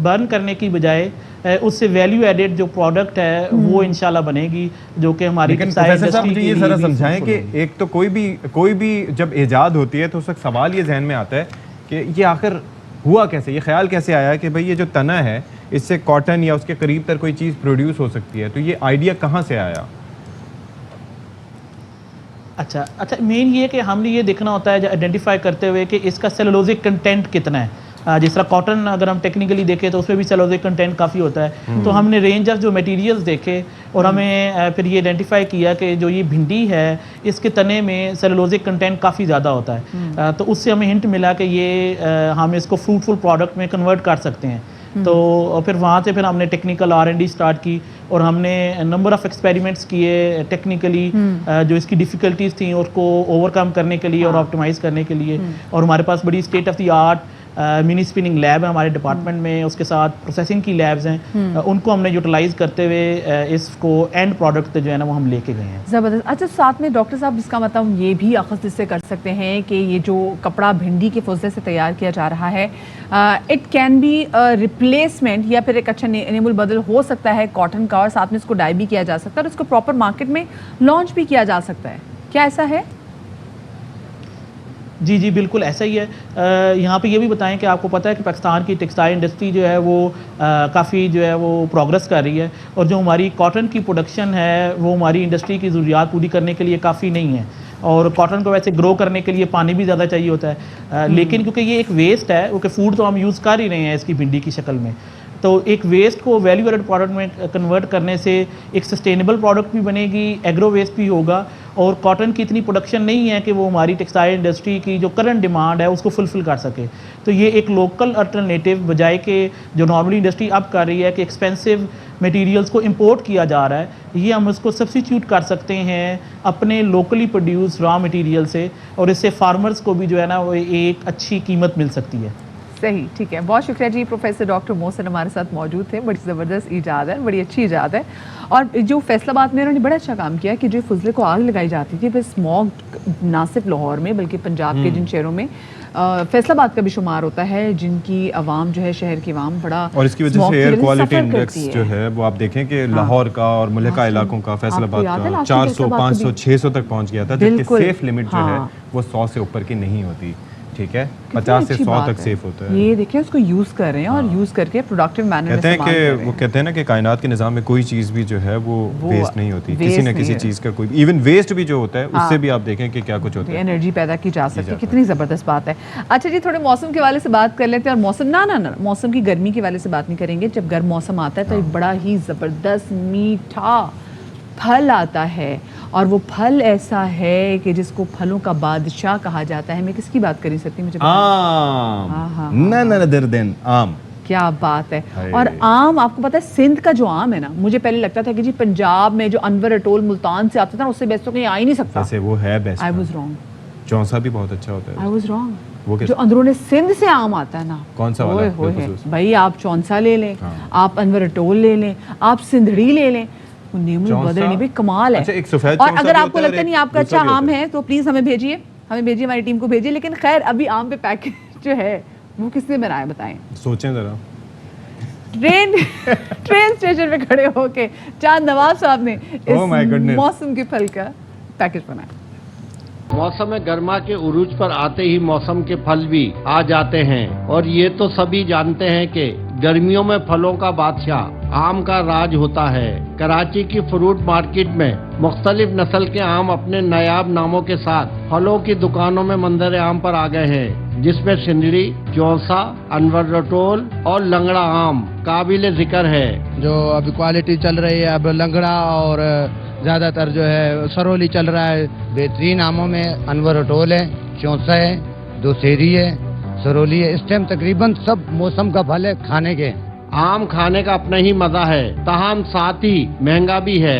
برن کرنے کی بجائے اس سے ویلیو ایڈیڈ جو پروڈکٹ ہے وہ انشاءاللہ بنے گی, جو کہ ہماری پروفیسر صاحب مجھے یہ ذرا سمجھائیں کہ ایک تو کوئی بھی جب ایجاد ہوتی ہے تو اس وقت سوال یہ ذہن میں آتا ہے کہ یہ آخر ہوا کیسے, یہ خیال کیسے آیا کہ بھئی یہ جو تنا ہے اس سے کاٹن یا اس کے قریب تر کوئی چیز پروڈیوس ہو سکتی ہے, تو یہ آئیڈیا کہاں سے آیا؟ اچھا مین یہ کہ ہم نے یہ دیکھنا ہوتا ہے آئیڈینٹیفائی کرتے ہوئے کہ اس کا سیلولوزک کنٹینٹ کتنا ہے. جس طرح کاٹن اگر ہم ٹیکنیکلی دیکھیں تو اس میں بھی سیلولوزک کنٹینٹ کافی ہوتا ہے, تو ہم نے رینج آف جو میٹیریلز دیکھے اور ہمیں پھر یہ آئیڈینٹیفائی کیا کہ جو یہ بھنڈی ہے اس کے تنے میں سیلولوزک کنٹینٹ کافی زیادہ ہوتا ہے, تو اس سے ہمیں ہنٹ ملا کہ یہ ہم اس کو فروٹفل پروڈکٹ میں کنورٹ کر سکتے ہیں. تو پھر وہاں سے پھر ہم نے ٹیکنیکل R&D اسٹارٹ کی اور ہم نے نمبر آف ایکسپیریمنٹس کیے ٹیکنیکلی جو اس کی ڈیفیکلٹیز تھیں اس کو اوور کم کرنے کے لیے اور آپٹیمائز کرنے کے لیے, اور ہمارے پاس بڑی state of the art money spinning lab ہے ہمارے ڈپارٹمنٹ میں, اس کے ساتھ پروسیسنگ کی لیبز ہیں, ان کو ہم نے یوٹیلائز کرتے ہوئے اس کو اینڈ پروڈکٹ جو ہے نا وہ ہم لے کے گئے ہیں. زبردست. اچھا ساتھ میں ڈاکٹر صاحب اس کا مطلب یہ بھی اخذ اس سے کر سکتے ہیں کہ یہ جو کپڑا بھنڈی کے فضلے سے تیار کیا جا رہا ہے اٹ کین بی ریپلیسمنٹ یا پھر ایک اچھا نعم البدل ہو سکتا ہے کاٹن کا, اور ساتھ میں اس کو ڈائی بھی کیا جا سکتا ہے اور اس کو پراپر مارکیٹ میں لانچ بھی کیا جا سکتا ہے, کیا ایسا ہے؟ جی جی بالکل ایسا ہی ہے. یہاں پہ یہ بھی بتائیں کہ آپ کو پتہ ہے کہ پاکستان کی ٹیکسٹائل انڈسٹری جو ہے وہ کافی جو ہے وہ پروگرس کر رہی ہے, اور جو ہماری کاٹن کی پروڈکشن ہے وہ ہماری انڈسٹری کی ضروریات پوری کرنے کے لیے کافی نہیں ہے, اور کاٹن کو ویسے گرو کرنے کے لیے پانی بھی زیادہ چاہیے ہوتا ہے, لیکن کیونکہ یہ ایک ویسٹ ہے, وہ کہ فوڈ تو ہم یوز کر ہی رہے ہیں اس کی بھنڈی کی شکل میں, تو ایک ویسٹ کو ویلیو ایڈڈ پروڈکٹ میں کنورٹ کرنے سے ایک سسٹینیبل پروڈکٹ بھی بنے گی, ایگرو ویسٹ بھی ہوگا, اور کاٹن کی اتنی پروڈکشن نہیں ہے کہ وہ ہماری ٹیکسٹائل انڈسٹری کی جو کرنٹ ڈیمانڈ ہے اس کو فلفل کر سکے. تو یہ ایک لوکل الٹرنیٹیو بجائے کہ جو نارملی انڈسٹری اب کر رہی ہے کہ ایکسپینسو میٹیریلز کو امپورٹ کیا جا رہا ہے, یہ ہم اس کو سبسٹیٹیوٹ کر سکتے ہیں اپنے لوکلی پروڈیوس را مٹیریل سے, اور اس سے فارمرز کو بھی جو ہے نا وہ ایک اچھی قیمت مل سکتی ہے. صحیح, ٹھیک ہے, بہت شکریہ جی. پروفیسر ڈاکٹر محسن ہمارے ساتھ موجود تھے. بڑی زبردست ایجاد ہے, بڑی اچھی ایجاد ہے, اور جو فیصل آباد میں انہوں نے بڑا اچھا کام کیا کہ جو فضلے کو آگ لگائی جاتی تھی پھر اسموگ نہ صرف لاہور میں بلکہ پنجاب کے جن شہروں میں فیصل آباد کا بھی شمار ہوتا ہے جن کی عوام جو ہے شہر کی عوام بڑا, اور اس کی وجہ سے ایئر کوالٹی انڈیکس جو ہے وہ آپ دیکھیں کہ لاہور کا اور ملکہ علاقوں کا فیصل آباد کا 400 500 600 تک پہنچ گیا تھا, جبکہ سیف لمٹ جو ہے وہ 100 سے اوپر کی نہیں ہوتی. ٹھیک ہے, 50 سے 100 تک سیف ہوتا ہے. یہ دیکھیں اس کو یوز کر رہے ہیں اور یوز کر کے پروڈکٹیو مینر میں کہتے ہیں کہ وہ کہتے ہیں نا کہ کائنات کے نظام میں کوئی چیز بھی جو ہے وہ ویسٹ نہیں ہوتی, کسی نہ کسی چیز کا کوئی ایون ویسٹ بھی جو ہوتا ہے اس سے بھی آپ دیکھیں کہ کیا کچھ ہوتا ہے, انرجی پیدا کی جا سکتی ہے. کتنی زبردست بات ہے. اچھا جی, تھوڑے موسم کے حوالے سے بات کر لیتے ہیں, اور موسم نہ موسم کی گرمی کے حوالے سے بات نہیں کریں گے. جب گرم موسم آتا ہے تو ایک بڑا ہی زبردست میٹھا پھل آتا ہے, اور وہ پھل ایسا ہے کہ جس کو پھلوں کا بادشاہ کہا جاتا ہے. میں کس کی بات کر سکتی ہوں؟ آم. کیا بات ہے. اور آم آپ کو پتا ہے سندھ کا جو آم ہے نا, مجھے پہلے لگتا تھا کہ جی پنجاب میں جو انور اٹول ملتان سے آتا تھا اس سے بیسٹ تو کہیں آ ہی نہیں سکتا. ویسے وہ ہے بیسٹ. I was wrong. چونسا بھی بہت اچھا ہوتا ہے. I was wrong. جو اندرون سندھ سے آم آتا ہے نا, کون سا والا؟ بھائی آپ چونسا لے لیں, آپ انور اٹول لے لیں, آپ سندھڑی لے لیں, نیم البدر نہیں بھی کمال ہے. اور اگر آپ کو لگتا نہیں آپ کا اچھا آم ہے تو پلیز ہمیں بھیجیے, ہماری ٹیم کو بھیجیے. لیکن خیر ابھی آم پہ پیکج جو ہے وہ کس نے بنایا بتائیں؟ سوچیں ذرا. ٹرین اسٹیشن پہ کھڑے ہو کے چاند نواز صاحب نے اس موسم کے پھل کا پیکج بنایا. موسم گرما کے عروج پر آتے ہی موسم کے پھل بھی آ جاتے ہیں, اور یہ تو سبھی جانتے ہیں کہ گرمیوں میں پھلوں کا بادشاہ آم کا راج ہوتا ہے. کراچی کی فروٹ مارکیٹ میں مختلف نسل کے آم اپنے نایاب ناموں کے ساتھ پھلوں کی دکانوں میں منظر عام پر آ گئے ہیں, جس میں سندھڑی, چونسا, انور اٹول اور لنگڑا آم قابل ذکر ہے. جو ابھی کوالٹی چل رہی ہے اب لنگڑا اور زیادہ تر جو ہے سرولی چل رہا ہے. بہترین آموں میں انور اٹول ہے, چونسا ہے, دوسری ہے, سرولی ہے. اس ٹائم تقریباً سب موسم کا پھل ہے کھانے کے. آم کھانے کا اپنا ہی مزہ ہے, تاہم ساتھ ہی مہنگا بھی ہے.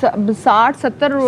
60-70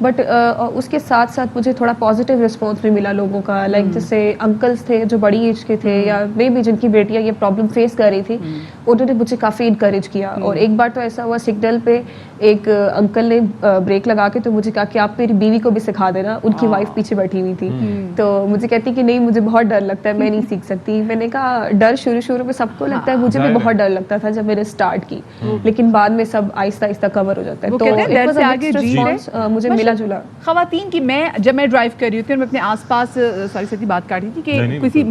بٹ اس کے ساتھ ساتھ مجھے تھوڑا پازیٹیو رسپانس بھی ملا لوگوں کا. لائک جیسے انکلس تھے جو بڑی ایج کے تھے یا مے بی جن کی بیٹیاں یہ پرابلم فیس کر رہی تھی, انہوں نے مجھے کافی انکریج کیا. اور ایک بار تو ایسا ہوا سگنل پہ ایک انکل نے بریک لگا کے تو مجھے کہا کہ آپ میری بیوی کو بھی سکھا دینا, ان کی وائف پیچھے بیٹھی ہوئی تھی. تو مجھے کہتی کہ نہیں مجھے بہت ڈر لگتا ہے, میں نہیں سیکھ سکتی. میں نے کہا ڈر شروع میں سب کو لگتا ہے, مجھے بھی بہت ڈر لگتا تھا جب میں نے اسٹارٹ کی, لیکن بعد میں سب آہستہ آہستہ کور ہو جاتا ہے. تو مجھے ملا جلا. خواتین کی جب میں ڈرائیو کر رہی ہوتی ہوں, میں اپنے آس پاس سوری ساتھی بات کر رہی تھی کہ کسی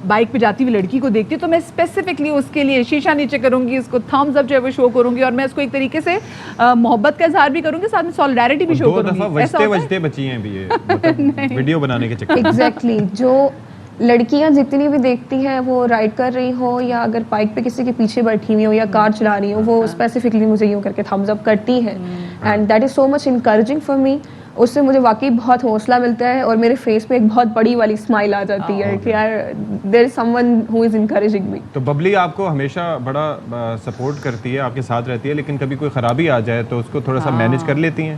بائک پہ جاتی ہوئی لڑکی کو دیکھتی ہوں تو میں اسپیسیفکلی اس کے لیے شیشہ نیچے کروں گی, اس کو تھمز اپ جو ہے وہ شو کروں گی, اور میں اس کو ایک طریقے سے محبت کا اظہار بھی کروں گی, ساتھ میں سالیڈیرٹی بھی شو کروں گی. ایسا ہوتا ہے بچی ہیں بھی ویڈیو بنانے کے چکر. ایگزیکٹلی جو لڑکیاں جتنی بھی دیکھتی ہیں وہ رائڈ کر رہی ہوں یا اگر بائک پہ کسی کے پیچھے بیٹھی ہوئی ہوں یا کار چلا رہی ہوں, وہ اسپیسیفکلی مجھے یوں کر کے تھمز اپ کرتی ہیں. And that is so much encouraging for me. اس سے مجھے واقعی بہت حوصلہ ملتا ہے اور میرے فیس پہ ایک بہت بڑی والی اسمائل آ جاتی ہے کہ یار دیر از سم ون ہو از انکریجنگ می. تو ببلی آپ کو ہمیشہ بڑا سپورٹ کرتی ہے, آپ کے ساتھ رہتی ہے, لیکن کبھی کوئی خرابی آ جائے تو اس کو تھوڑا سا مینیج کر لیتی ہیں؟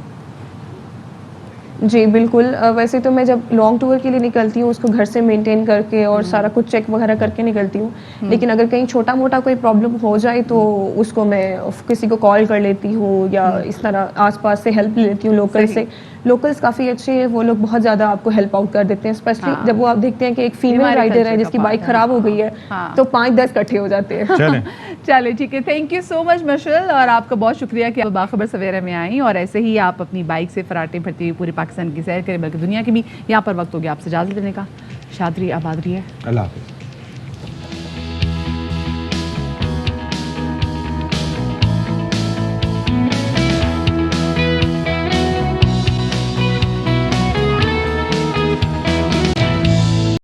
جی بالکل. ویسے تو میں جب لانگ ٹور کے لیے نکلتی ہوں اس کو گھر سے مینٹین کر کے اور سارا کچھ چیک وغیرہ کر کے نکلتی ہوں, لیکن اگر کہیں چھوٹا موٹا کوئی پرابلم ہو جائے تو اس کو میں کسی کو کال کر لیتی ہوں یا اس طرح آس پاس سے ہیلپ لے لیتی ہوں لوکل سے. لوکلس کافی اچھے ہیں, وہ لوگ بہت زیادہ آپ کو ہیلپ آؤٹ کر دیتے ہیں, اسپیشلی جب وہ آپ دیکھتے ہیں کہ ایک فیمیل رائڈر ہے جس کی بائک خراب ہو گئی ہے تو 5-10 اکٹھے ہو جاتے ہیں. چلے ٹھیک ہے, تھینک یو سو مچ مشل, اور آپ کا بہت شکریہ کہ آپ باخبر سویرے میں آئیں اور ایسے ہی آپ اپنی بائک سے فراٹے پھرتے ہوئے پورے پاکستان کی سیر کریں, بلکہ دنیا کی بھی. یہاں پر وقت ہو گیا آپ سے اجازت لینے کا. شادری آباد رہی ہے. اللہ حافظ.